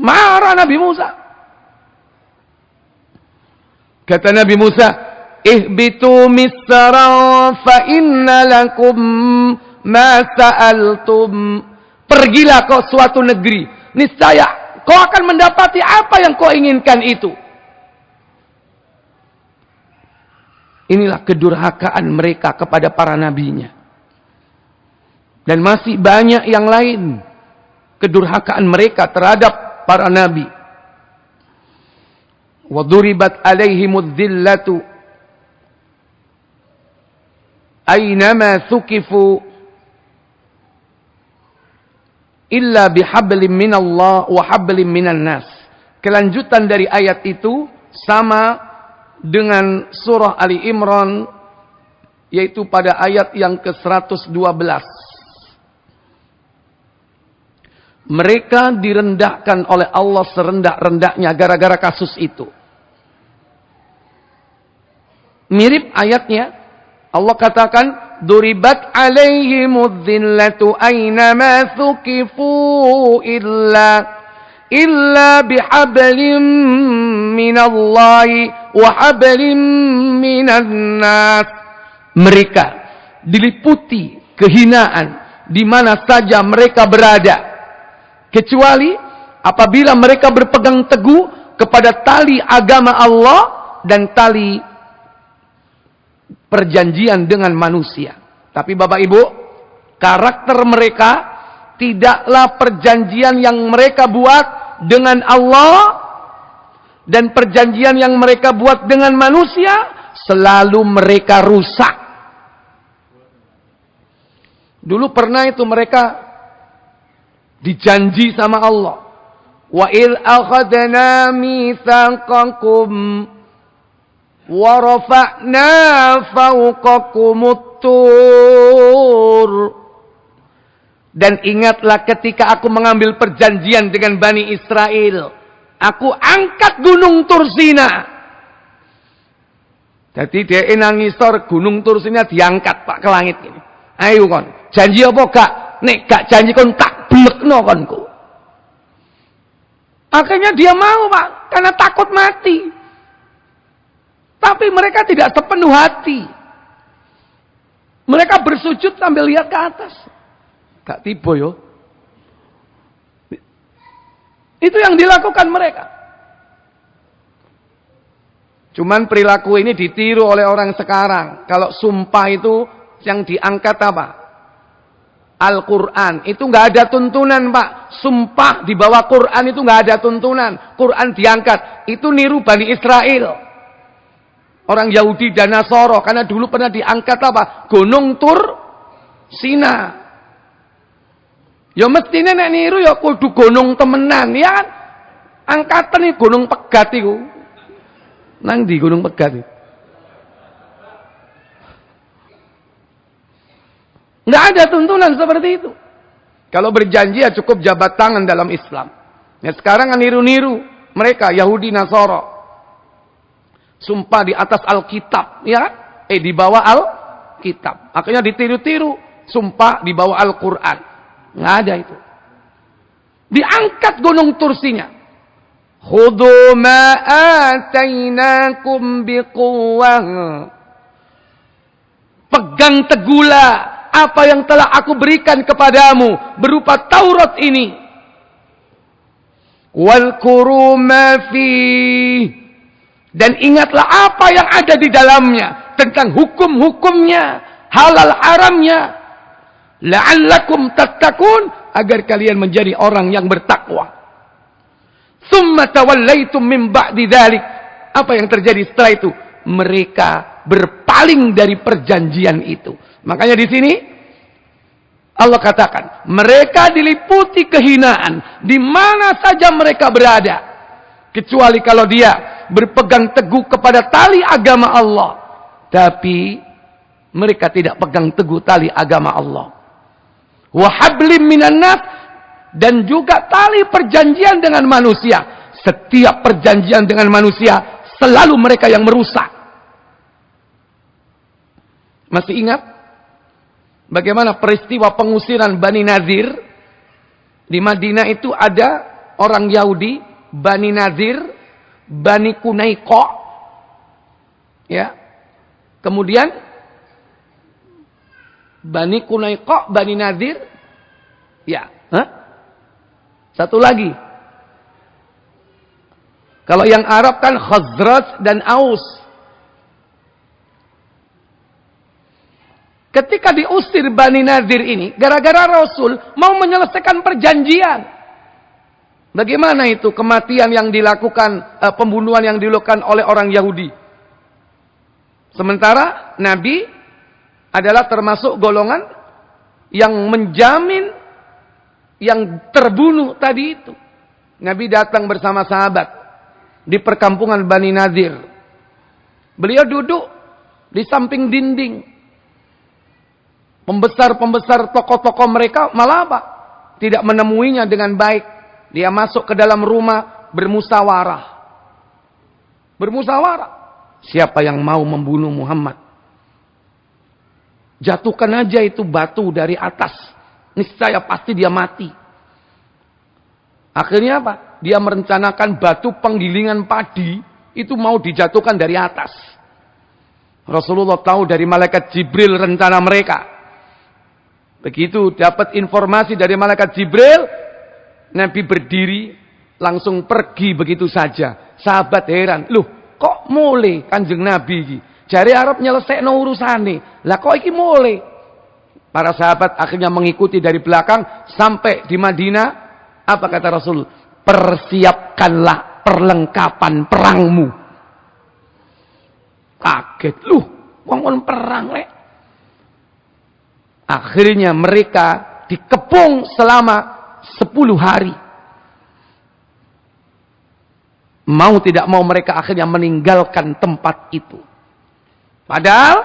Marah Nabi Musa. Kata Nabi Musa, ihbitu misran fa inna lakum ma sa'altum. Pergilah kau suatu negeri, niscaya kau akan mendapati apa yang kau inginkan itu. Inilah kedurhakaan mereka kepada para nabinya. Dan masih banyak yang lain. Kedurhakaan mereka terhadap para nabi. وَضُرِبَتْ عَلَيْهِمُ الذِّلَّةُ أَيْنَمَا ثُقِفُوا إِلَّا بِحَبْلٍ مِّنَ اللَّهِ وَحَبْلٍ مِّنَ النَّاسِ. Kelanjutan dari ayat itu sama dengan surah Ali Imran, yaitu pada ayat yang ke-112. Mereka direndahkan oleh Allah serendah-rendahnya gara-gara kasus itu. Mirip ayatnya, Allah katakan, Duribat alaihimudz zillatu aynama thuqifu illa bihablim minallahi wa hablim minan nas. Mereka diliputi kehinaan di mana saja mereka berada, kecuali apabila mereka berpegang teguh kepada tali agama Allah dan tali perjanjian dengan manusia. Tapi Bapak Ibu, karakter mereka tidaklah perjanjian yang mereka buat dengan Allah dan perjanjian yang mereka buat dengan manusia selalu mereka rusak. Dulu pernah itu mereka dijanji sama Allah. Wa il akhadna mitsaqakum wa rafa'na fawqakumut tur Dan ingatlah ketika aku mengambil perjanjian dengan Bani Israel, aku angkat gunung Tursina. Jadi dia nangisor gunung Tursina diangkat Pak ke langit ini. Ayo kon, janji apa gak? Nek gak janji kon tak blekno konku. Akhirnya dia mau Pak, karena takut mati. Tapi mereka tidak sepenuh hati. Mereka bersujud sambil lihat ke atas. Gak tiba yo. Itu yang dilakukan mereka. Cuman perilaku ini ditiru oleh orang sekarang. Kalau sumpah itu yang diangkat apa? Al-Quran. Itu gak ada tuntunan Pak. Sumpah di bawah Quran itu gak ada tuntunan. Quran diangkat. Itu niru Bani Israel. Orang Yahudi dan Nasoro. Karena dulu pernah diangkat apa? Gunung Tursina. Ya mestinya nek niru ya kudu gunung temenan ya kan. Angkatan nih gunung Pegat iku. Nang di gunung Pegat itu. Nggak ada tuntunan seperti itu. Kalau berjanji ya cukup jabat tangan dalam Islam. Ya sekarang niru-niru mereka Yahudi Nasoro. Sumpah di atas Alkitab, ya kan? Di bawah Alkitab. Akhirnya ditiru-tiru sumpah di bawah Al-Qur'an. Nggak ada itu. Diangkat gunung Tursinya. Khudhu ma atainakum biquwwah. Pegang teguhlah apa yang telah aku berikan kepadamu berupa Taurat ini. Wal quru ma fi. Dan ingatlah apa yang ada di dalamnya tentang hukum-hukumnya, halal haramnya. La'allakum tattaqun, agar kalian menjadi orang yang bertakwa. Tsumma tawallaitum min ba'di dzalik. Apa yang terjadi setelah itu? Mereka berpaling dari perjanjian itu. Makanya di sini Allah katakan, mereka diliputi kehinaan di mana saja mereka berada, kecuali kalau dia berpegang teguh kepada tali agama Allah. Tapi mereka tidak pegang teguh tali agama Allah. Wa hablim minan nas, dan juga tali perjanjian dengan manusia. Setiap perjanjian dengan manusia selalu mereka yang merusak. Masih ingat bagaimana peristiwa pengusiran Bani Nadir? Di Madinah itu ada orang Yahudi, Bani Nadir, Bani Kunaiko, ya. Kemudian Bani Kunaiko, Bani Nadir, ya. Satu lagi. Kalau yang Arab kan Khazraj dan Aus. Ketika diusir Bani Nadir ini, gara-gara Rasul mau menyelesaikan perjanjian. Bagaimana itu kematian yang dilakukan, pembunuhan yang dilakukan oleh orang Yahudi? Sementara Nabi adalah termasuk golongan yang menjamin yang terbunuh tadi itu. Nabi datang bersama sahabat di perkampungan Bani Nadir. Beliau duduk di samping dinding. Pembesar-pembesar tokoh-tokoh mereka malah apa? Tidak menemuinya dengan baik. Dia masuk ke dalam rumah bermusyawarah. Bermusyawarah. Siapa yang mau membunuh Muhammad? Jatuhkan aja itu batu dari atas. Niscaya pasti dia mati. Akhirnya apa? Dia merencanakan batu penggilingan padi itu mau dijatuhkan dari atas. Rasulullah tahu dari malaikat Jibril rencana mereka. Begitu dapat informasi dari malaikat Jibril, Nabi berdiri langsung pergi begitu saja. Sahabat heran, loh kok mulai Kanjeng Nabi? Jari Arab nyelesekno urusane. Lah kok iki mulai? Para sahabat akhirnya mengikuti dari belakang sampai di Madinah. Apa kata Rasul? Persiapkanlah perlengkapan perangmu. Kaget, loh, wong perang lek. Akhirnya mereka dikepung selama 10 hari. Mau tidak mau mereka akhirnya meninggalkan tempat itu. Padahal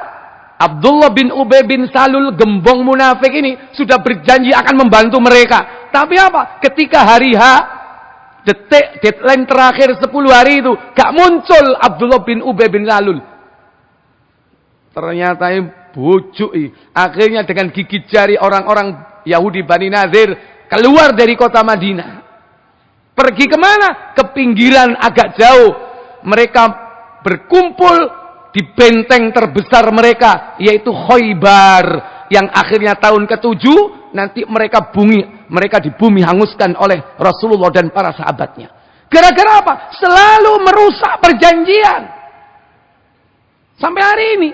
Abdullah bin Ubay bin Salul, gembong munafik ini, sudah berjanji akan membantu mereka. Tapi apa? Ketika hari H, deadline terakhir 10 hari itu, gak muncul Abdullah bin Ubay bin Salul. Ternyata bujuk. Akhirnya dengan gigit jari orang-orang Yahudi Bani Nadir keluar dari kota Madinah. Pergi kemana? Ke pinggiran agak jauh. Mereka berkumpul di benteng terbesar mereka, yaitu Khaybar, yang akhirnya tahun ke-7 nanti mereka di bumi hanguskan oleh Rasulullah dan para sahabatnya. Gara-gara apa? Selalu merusak perjanjian. Sampai hari ini.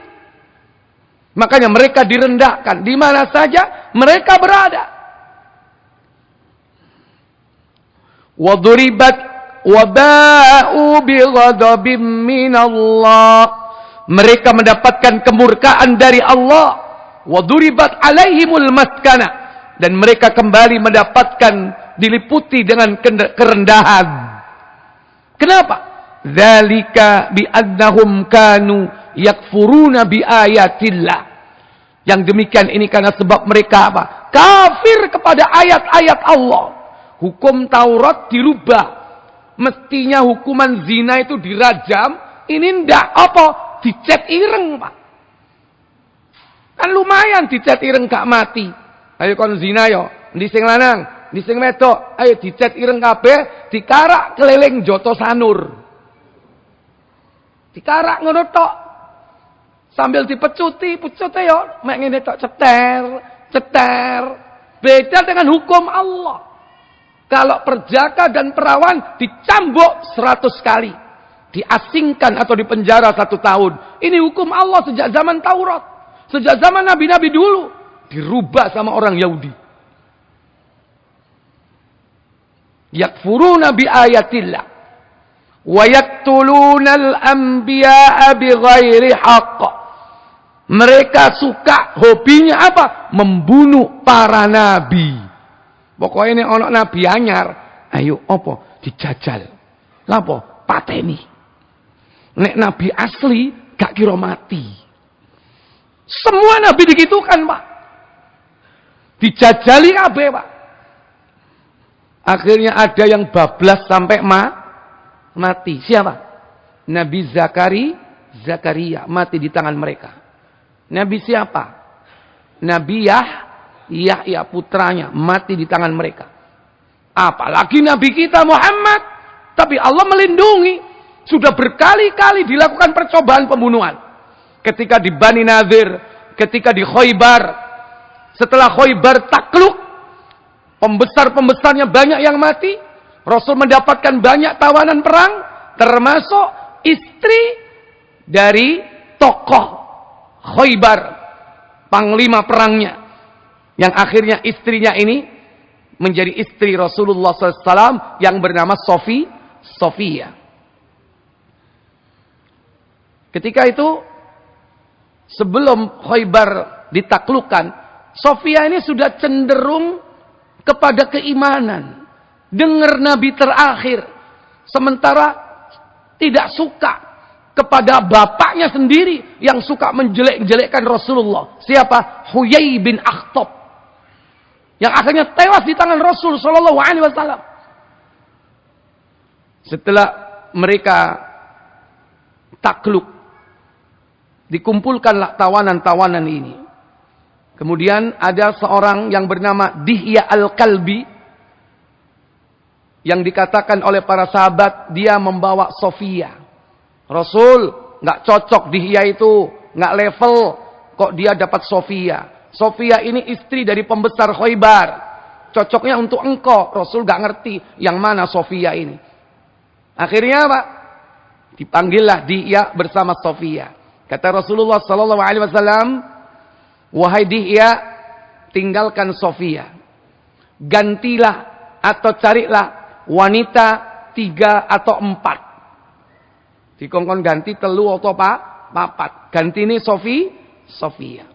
Makanya mereka direndahkan di mana saja mereka berada. وَضُرِبَتْ وَبَاءُوا بِغَضَبٍ مِّنَ اللَّهِ. Mereka mendapatkan kemurkaan dari Allah. وَضُرِبَتْ عَلَيْهِمُ الْمَسْكَنَةِ. Dan mereka kembali mendapatkan diliputi dengan kerendahan. Kenapa? ذَلِكَ بِأَنَّهُمْ كَانُوا يَكْفُرُونَ بِآيَاتِلَّهِ. Yang demikian ini karena sebab mereka apa? Kafir kepada ayat-ayat Allah. Hukum Taurat dirubah. Mestinya hukuman zina itu dirajam. Ini ndak apa? Dicet ireng, Pak. Kan lumayan dicet ireng gak mati. Ayo kon zina yo, ndi sing lanang, ndi sing wedok, ayo dicet ireng kabeh, dikarak keliling Joto Sanur. Dikarak ngono tok. Sambil dipecuti, pucute yo, mek ngene tok ceter. Beda dengan hukum Allah. Kalau perjaka dan perawan dicambuk 100 kali. Diasingkan atau dipenjara 1 tahun. Ini hukum Allah sejak zaman Taurat. Sejak zaman Nabi-Nabi dulu. Dirubah sama orang Yahudi. Yakfuruna bi ayatillah. Wa yaktulunal anbiya'a bighairi haqq. Mereka suka, hobinya apa? Membunuh para nabi. Pokoknya ini ono nabi anyar, ayo opo dijajal. Lapo pateni. Nek nabi asli gak kira mati. Semua nabi digitukan, Pak. Dijajali kabeh, Pak. Akhirnya ada yang bablas sampai mati. Siapa? Nabi Zakaria mati di tangan mereka. Nabi siapa? Nabi Yahya putranya mati di tangan mereka. Apalagi Nabi kita Muhammad. Tapi Allah melindungi. Sudah berkali-kali dilakukan percobaan pembunuhan. Ketika di Bani Nadir, ketika di Khaybar. Setelah Khaybar takluk, pembesar-pembesarnya banyak yang mati. Rasul mendapatkan banyak tawanan perang, termasuk istri dari tokoh Khaybar, panglima perangnya. Yang akhirnya istrinya ini menjadi istri Rasulullah SAW yang bernama Sofia. Ketika itu, sebelum Khaybar ditaklukkan, Sofia ini sudah cenderung kepada keimanan. Dengar Nabi terakhir. Sementara tidak suka kepada bapaknya sendiri yang suka menjelek-jelekkan Rasulullah. Siapa? Huyai bin Akhtab. Yang akhirnya tewas di tangan Rasul sallallahu alaihi wasallam. Setelah mereka takluk, dikumpulkanlah tawanan-tawanan ini. Kemudian ada seorang yang bernama Dihya al-Kalbi, yang dikatakan oleh para sahabat dia membawa Sofia. Rasul nggak cocok Dihya itu, nggak level, kok dia dapat Sofia. Sofia ini istri dari pembesar Khaybar. Cocoknya untuk engkau. Rasul nggak ngerti yang mana Sofia ini. Akhirnya apa? Dipanggillah Dihya bersama Sofia. Kata Rasulullah sallallahu alaihi wasallam, wahai Dihya, tinggalkan Sofia. Gantilah atau carilah wanita 3 atau 4. Dikongkon ganti 3 atau 4. Ganti ini Sofia.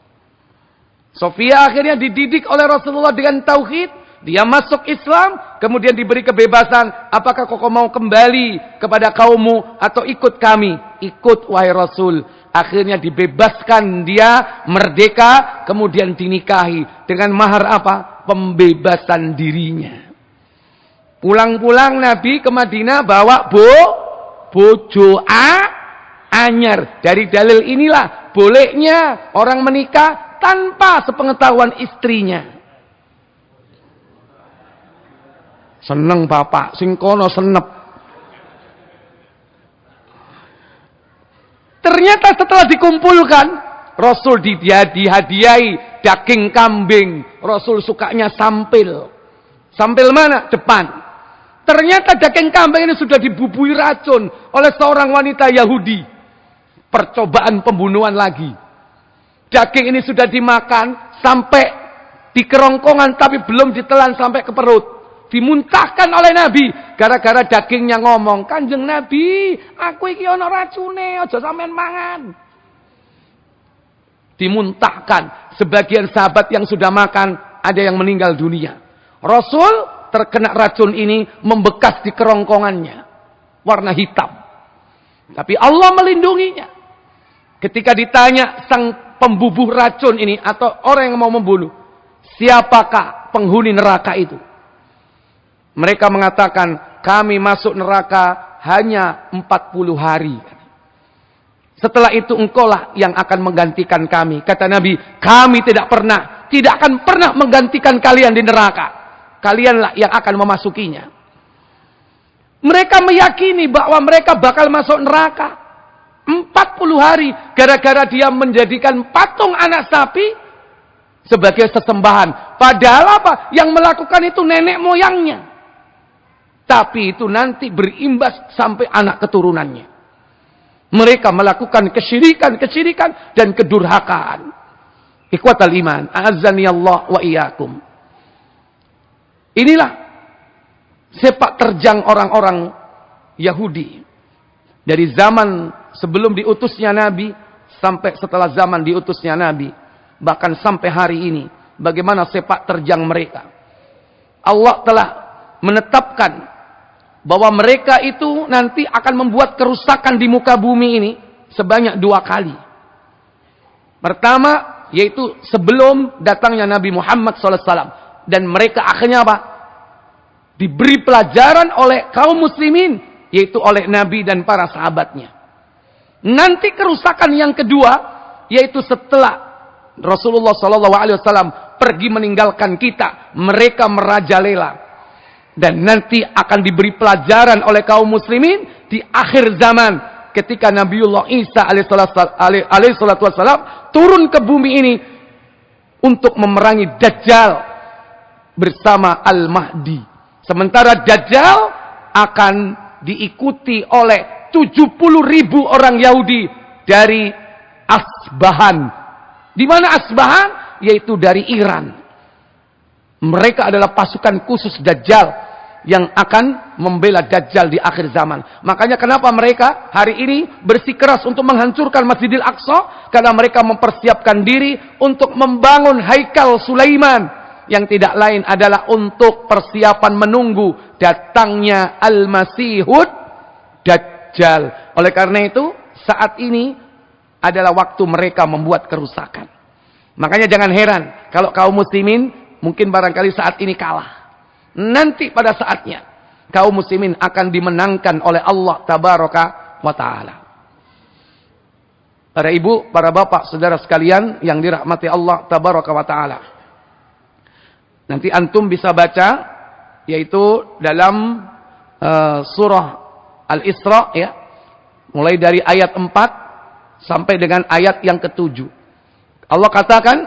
Sofia akhirnya dididik oleh Rasulullah dengan tauhid. Dia masuk Islam, kemudian diberi kebebasan. Apakah kau mau kembali kepada kaummu atau ikut kami? Ikut, wahai Rasul. Akhirnya dibebaskan, dia merdeka, kemudian dinikahi dengan mahar apa? Pembebasan dirinya. Pulang-pulang Nabi ke Madinah bawa bojo anyar. Dari dalil inilah bolehnya orang menikah tanpa sepengetahuan istrinya. Seneng bapak, sing kono senep. Ternyata setelah dikumpulkan, Rasul dihadiahi daging kambing. Rasul sukanya sampil. Sampil mana? Depan. Ternyata daging kambing ini sudah dibubui racun oleh seorang wanita Yahudi. Percobaan pembunuhan lagi. Daging ini sudah dimakan sampai di kerongkongan, tapi belum ditelan sampai ke perut. Dimuntahkan oleh Nabi gara-gara dagingnya ngomong, "Kanjeng Nabi, aku iki ana racune, aja sampean mangan." Dimuntahkan. Sebagian sahabat yang sudah makan ada yang meninggal dunia. Rasul terkena racun ini membekas di kerongkongannya, warna hitam. Tapi Allah melindunginya. Ketika ditanya sang pembubuh racun ini atau orang yang mau membunuh, siapakah penghuni neraka itu? Mereka mengatakan, kami masuk neraka hanya 40 hari. Setelah itu engkaulah yang akan menggantikan kami. Kata Nabi, kami tidak akan pernah menggantikan kalian di neraka. Kalianlah yang akan memasukinya. Mereka meyakini bahwa mereka bakal masuk neraka 40 hari. Gara-gara dia menjadikan patung anak sapi sebagai sesembahan. Padahal apa? Yang melakukan itu nenek moyangnya. Tapi itu nanti berimbas sampai anak keturunannya. Mereka melakukan kesyirikan dan kedurhakaan. Ikhwatal iman, a'azzani Allah wa iyyakum. Inilah sepak terjang orang-orang Yahudi. Dari zaman sebelum diutusnya Nabi sampai setelah zaman diutusnya Nabi, bahkan sampai hari ini, bagaimana sepak terjang mereka. Allah telah menetapkan bahwa mereka itu nanti akan membuat kerusakan di muka bumi ini sebanyak 2 kali. Pertama, yaitu sebelum datangnya Nabi Muhammad SAW. Dan mereka akhirnya apa? Diberi pelajaran oleh kaum muslimin, yaitu oleh Nabi dan para sahabatnya. Nanti kerusakan yang kedua, yaitu setelah Rasulullah SAW pergi meninggalkan kita, mereka merajalela. Dan nanti akan diberi pelajaran oleh kaum muslimin di akhir zaman. Ketika Nabiullah Isa alaihissalatu wassalam turun ke bumi ini untuk memerangi Dajjal bersama Al-Mahdi. Sementara Dajjal akan diikuti oleh 70.000 orang Yahudi dari Asbahan. Di mana Asbahan? Yaitu dari Iran. Mereka adalah pasukan khusus Dajjal yang akan membela Dajjal di akhir zaman. Makanya kenapa mereka hari ini bersikeras untuk menghancurkan Masjidil Aqsa? Karena mereka mempersiapkan diri untuk membangun Haikal Sulaiman. Yang tidak lain adalah untuk persiapan menunggu datangnya Al-Masihud Dajjal. Oleh karena itu, saat ini adalah waktu mereka membuat kerusakan. Makanya jangan heran kalau kaum muslimin mungkin barangkali saat ini kalah. Nanti pada saatnya kaum muslimin akan dimenangkan oleh Allah tabaraka wa ta'ala. Para ibu, para bapak, saudara sekalian yang dirahmati Allah tabaraka wa ta'ala. Nanti antum bisa baca yaitu dalam surah Al-Isra ya. Mulai dari ayat 4 sampai dengan ayat yang ke-7. Allah katakan,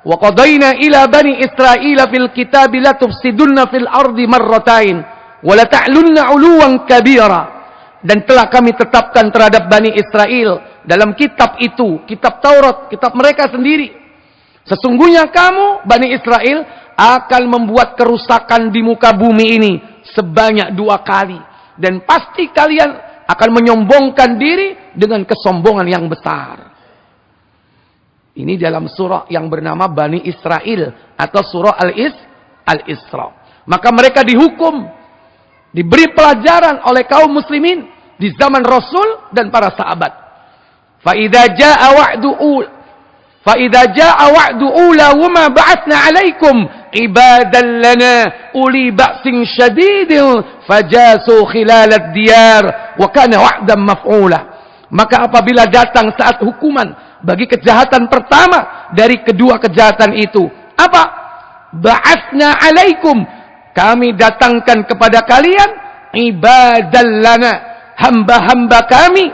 wa qadaina ila bani Israila fil kitabi la tufsidunna fil ardi marratain wa la ta'lunna 'uluwan kabira. Dan telah kami tetapkan terhadap Bani Israel dalam kitab itu, kitab Taurat, kitab mereka sendiri. Sesungguhnya kamu, Bani Israel, akan membuat kerusakan di muka bumi ini sebanyak 2 kali. Dan pasti kalian akan menyombongkan diri dengan kesombongan yang besar. Ini dalam surah yang bernama Bani Israel atau surah Al-Isra. Maka mereka dihukum, diberi pelajaran oleh kaum muslimin di zaman Rasul dan para sahabat. Fa idza jaa wa'du ulahuma ba'atsna 'alaikum ibadan lana uli ba'sin syadidin fajasu khilalad diyar wa kana wa'dan maf'ula. Maka apabila datang saat hukuman bagi kejahatan pertama dari kedua kejahatan itu, apa? Ba'atsna 'alaikum, kami datangkan kepada kalian ibadan lana, hamba-hamba kami,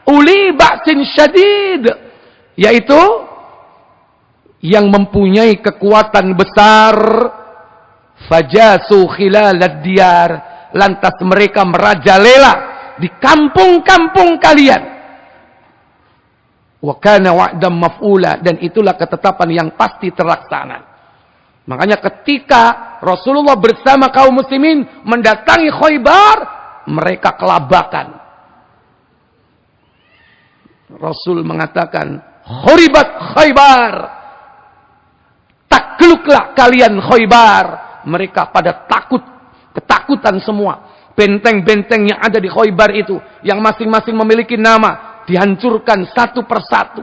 uli ba'sin syadid, yaitu yang mempunyai kekuatan besar. Fajasu khilalad diyar, lantas mereka merajalela di kampung-kampung kalian. Wa kana wa'dan maf'ula, dan itulah ketetapan yang pasti terlaksana. Makanya ketika Rasulullah bersama kaum muslimin mendatangi Khaybar, mereka kelabakan. Rasul mengatakan, "Khuribat Khaybar." Takluklah kalian Khaybar. Mereka pada takut, ketakutan semua. Benteng-benteng yang ada di Khaybar itu, yang masing-masing memiliki nama, dihancurkan satu persatu.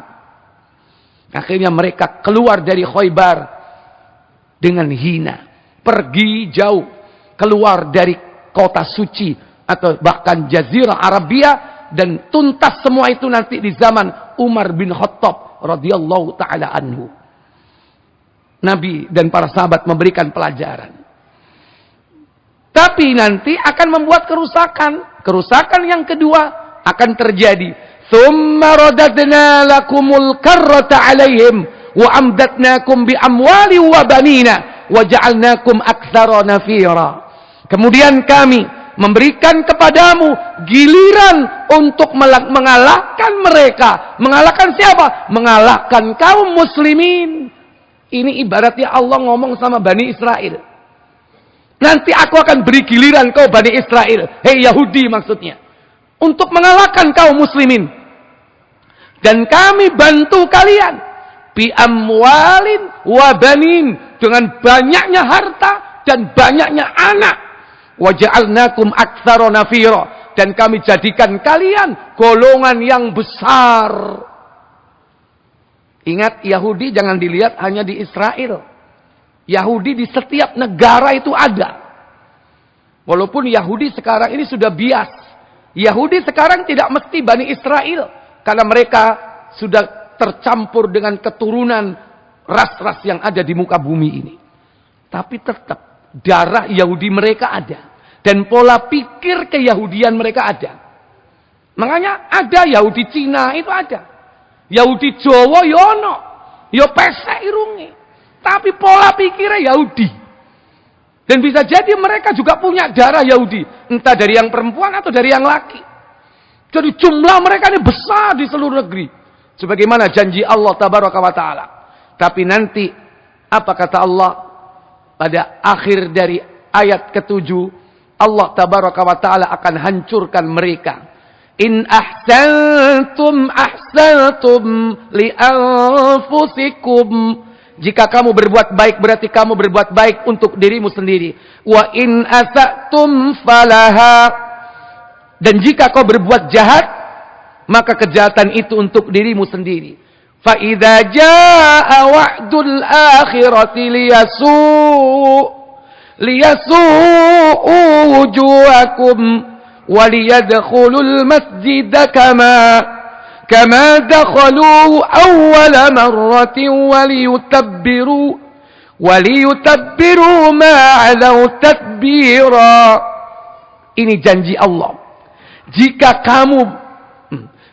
Akhirnya mereka keluar dari Khaybar dengan hina, pergi jauh, keluar dari kota suci atau bahkan Jazirah Arabia, dan tuntas semua itu nanti di zaman Umar bin Khattab radhiyallahu taala anhu. Nabi dan para sahabat memberikan pelajaran. Tapi nanti akan membuat kerusakan. Kerusakan yang kedua akan terjadi. Tsumma radadna lakumul karrata 'alaihim wa amdatnakum bi amwali wa banina wa ja'alnakum aktsara nafira. Kemudian kami memberikan kepadamu giliran untuk mengalahkan mereka. Mengalahkan siapa? Mengalahkan kaum muslimin. Ini ibaratnya Allah ngomong sama Bani Israel. Nanti aku akan beri giliran kau Bani Israel. Hei Yahudi maksudnya. Untuk mengalahkan kaum muslimin. Dan kami bantu kalian. Bi amwalin wa banin. Dengan banyaknya harta dan banyaknya anak. Wa ja'alnakum aktsara nafira. Dan kami jadikan kalian golongan yang besar. Ingat, Yahudi jangan dilihat hanya di Israel. Yahudi di setiap negara itu ada. Walaupun Yahudi sekarang ini sudah bias. Yahudi sekarang tidak mesti Bani Israel. Karena mereka sudah tercampur dengan keturunan ras-ras yang ada di muka bumi ini. Tapi tetap darah Yahudi mereka ada. Dan pola pikir keyahudian mereka ada. Makanya ada Yahudi Cina itu ada. Yahudi Jawa ya ono, ya pesek irunge. Tapi pola pikirnya Yahudi. Dan bisa jadi mereka juga punya darah Yahudi, entah dari yang perempuan atau dari yang laki. Jadi jumlah mereka ini besar di seluruh negeri. Sebagaimana janji Allah tabaraka wa taala. Tapi nanti apa kata Allah pada akhir dari ayat ke-7, Allah tabaraka wa taala akan hancurkan mereka. In ahsantum li anfusikum. Jika kamu berbuat baik berarti kamu berbuat baik untuk dirimu sendiri. Wa in asatum falaha. Dan jika kau berbuat jahat, maka kejahatan itu untuk dirimu sendiri. Fa idza jaa wa'dul akhirati liyasu'u wujuhakum وَلِيَدْخُلُوا الْمَسْجِدَ كَمَا دَخَلُوهُ أَوَّلَ مَرَّةٍ وَلِيُتَبِّرُوا مَا عَلَوْا تَتْبِيرًا. Ini janji Allah. Jika kamu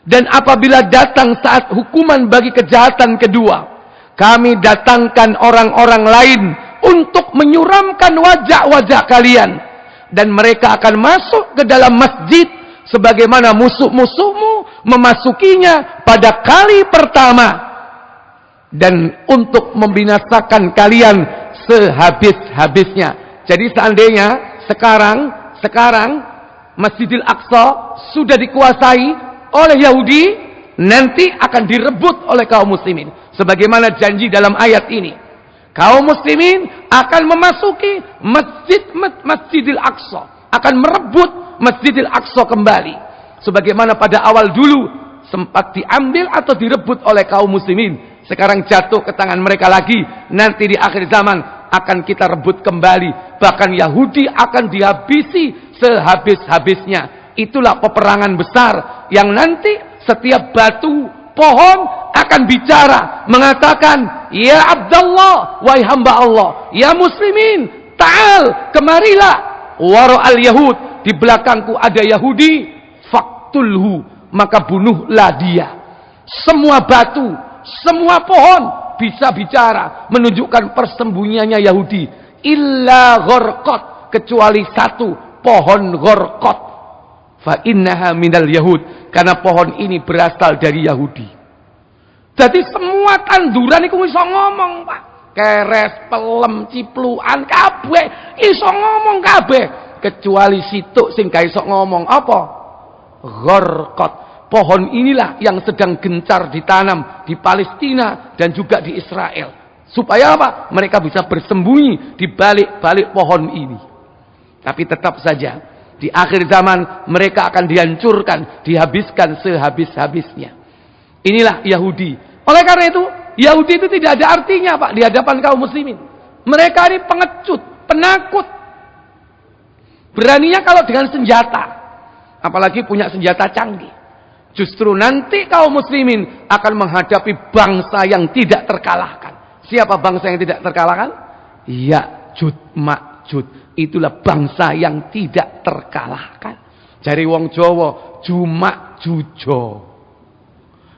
dan apabila datang saat hukuman bagi kejahatan kedua, kami datangkan orang-orang lain untuk menyuramkan wajah-wajah kalian. Dan mereka akan masuk ke dalam masjid sebagaimana musuh-musuhmu memasukinya pada kali pertama. Dan untuk membinasakan kalian sehabis-habisnya. Jadi seandainya sekarang Masjidil Aqsa sudah dikuasai oleh Yahudi, nanti akan direbut oleh kaum muslimin. Sebagaimana janji dalam ayat ini. Kaum muslimin akan memasuki Masjidil Aqsa. Akan merebut Masjidil Aqsa kembali. Sebagaimana pada awal dulu sempat diambil atau direbut oleh kaum muslimin. Sekarang jatuh ke tangan mereka lagi. Nanti di akhir zaman akan kita rebut kembali. Bahkan Yahudi akan dihabisi sehabis-habisnya. Itulah peperangan besar yang nanti setiap batu, pohon akan bicara, mengatakan, ya Abdallah, wahai hamba Allah, ya muslimin, ta'al, kemarilah, wara'al Yahud, di belakangku ada Yahudi, faktulhu, maka bunuhlah dia. Semua batu, semua pohon bisa bicara, menunjukkan persembunyiannya Yahudi. Illa ghorqat, kecuali satu, pohon ghorqat. Fa innaha minal Yahud, karena pohon ini berasal dari Yahudi. Jadi semua tanduran itu iso ngomong, Pak. Keres, pelem, cipluan, kabeh iso ngomong kabeh, kecuali situk sing gak iso ngomong. Apa? Ghorqat. Pohon inilah yang sedang gencar ditanam di Palestina dan juga di Israel. Supaya apa? Mereka bisa bersembunyi di balik-balik pohon ini. Tapi tetap saja, di akhir zaman mereka akan dihancurkan, dihabiskan sehabis-habisnya. Inilah Yahudi. Oleh karena itu, Yahudi itu tidak ada artinya, Pak, di hadapan kaum muslimin. Mereka ini pengecut, penakut. Beraninya kalau dengan senjata. Apalagi punya senjata canggih. Justru nanti kaum muslimin akan menghadapi bangsa yang tidak terkalahkan. Siapa bangsa yang tidak terkalahkan? Ya'jud Ma'jud. Itulah bangsa yang tidak terkalahkan. Jari wong Jawa, Jumak Jujo.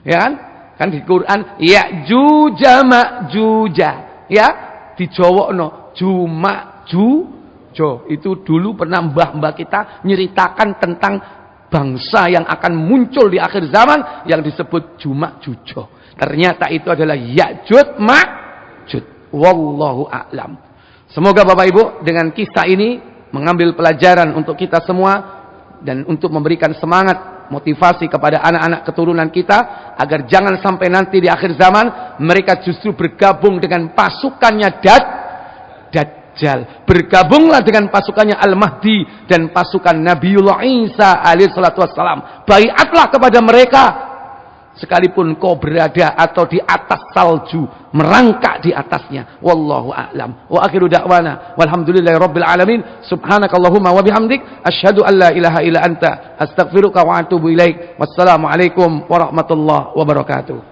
Ya kan? Kan di Quran, Ya'juja Ma'juja. Ya, di Jawa no, Jumak Jujo. Itu dulu pernah mbah-mbah kita nyeritakan tentang bangsa yang akan muncul di akhir zaman yang disebut Jumak Jujo. Ternyata itu adalah Ya'jud Ma'jud. Wallahu a'lam. Semoga Bapak Ibu dengan kisah ini mengambil pelajaran untuk kita semua dan untuk memberikan semangat, motivasi kepada anak-anak keturunan kita agar jangan sampai nanti di akhir zaman mereka justru bergabung dengan pasukannya Dajjal. Bergabunglah dengan pasukannya Al-Mahdi dan pasukan Nabiullah Isa alaihi salatu wassalam. Baiatlah kepada mereka sekalipun kau berada atau di atas salju, merangkak di atasnya. Wallahu a'lam. Wa akhiru da'wana walhamdulillahi rabbil alamin. Subhanakallahumma wa bihamdik asyhadu an la ilaha illa anta astaghfiruka wa atubu ilaik. Wassalamu alaikum warahmatullahi wabarakatuh.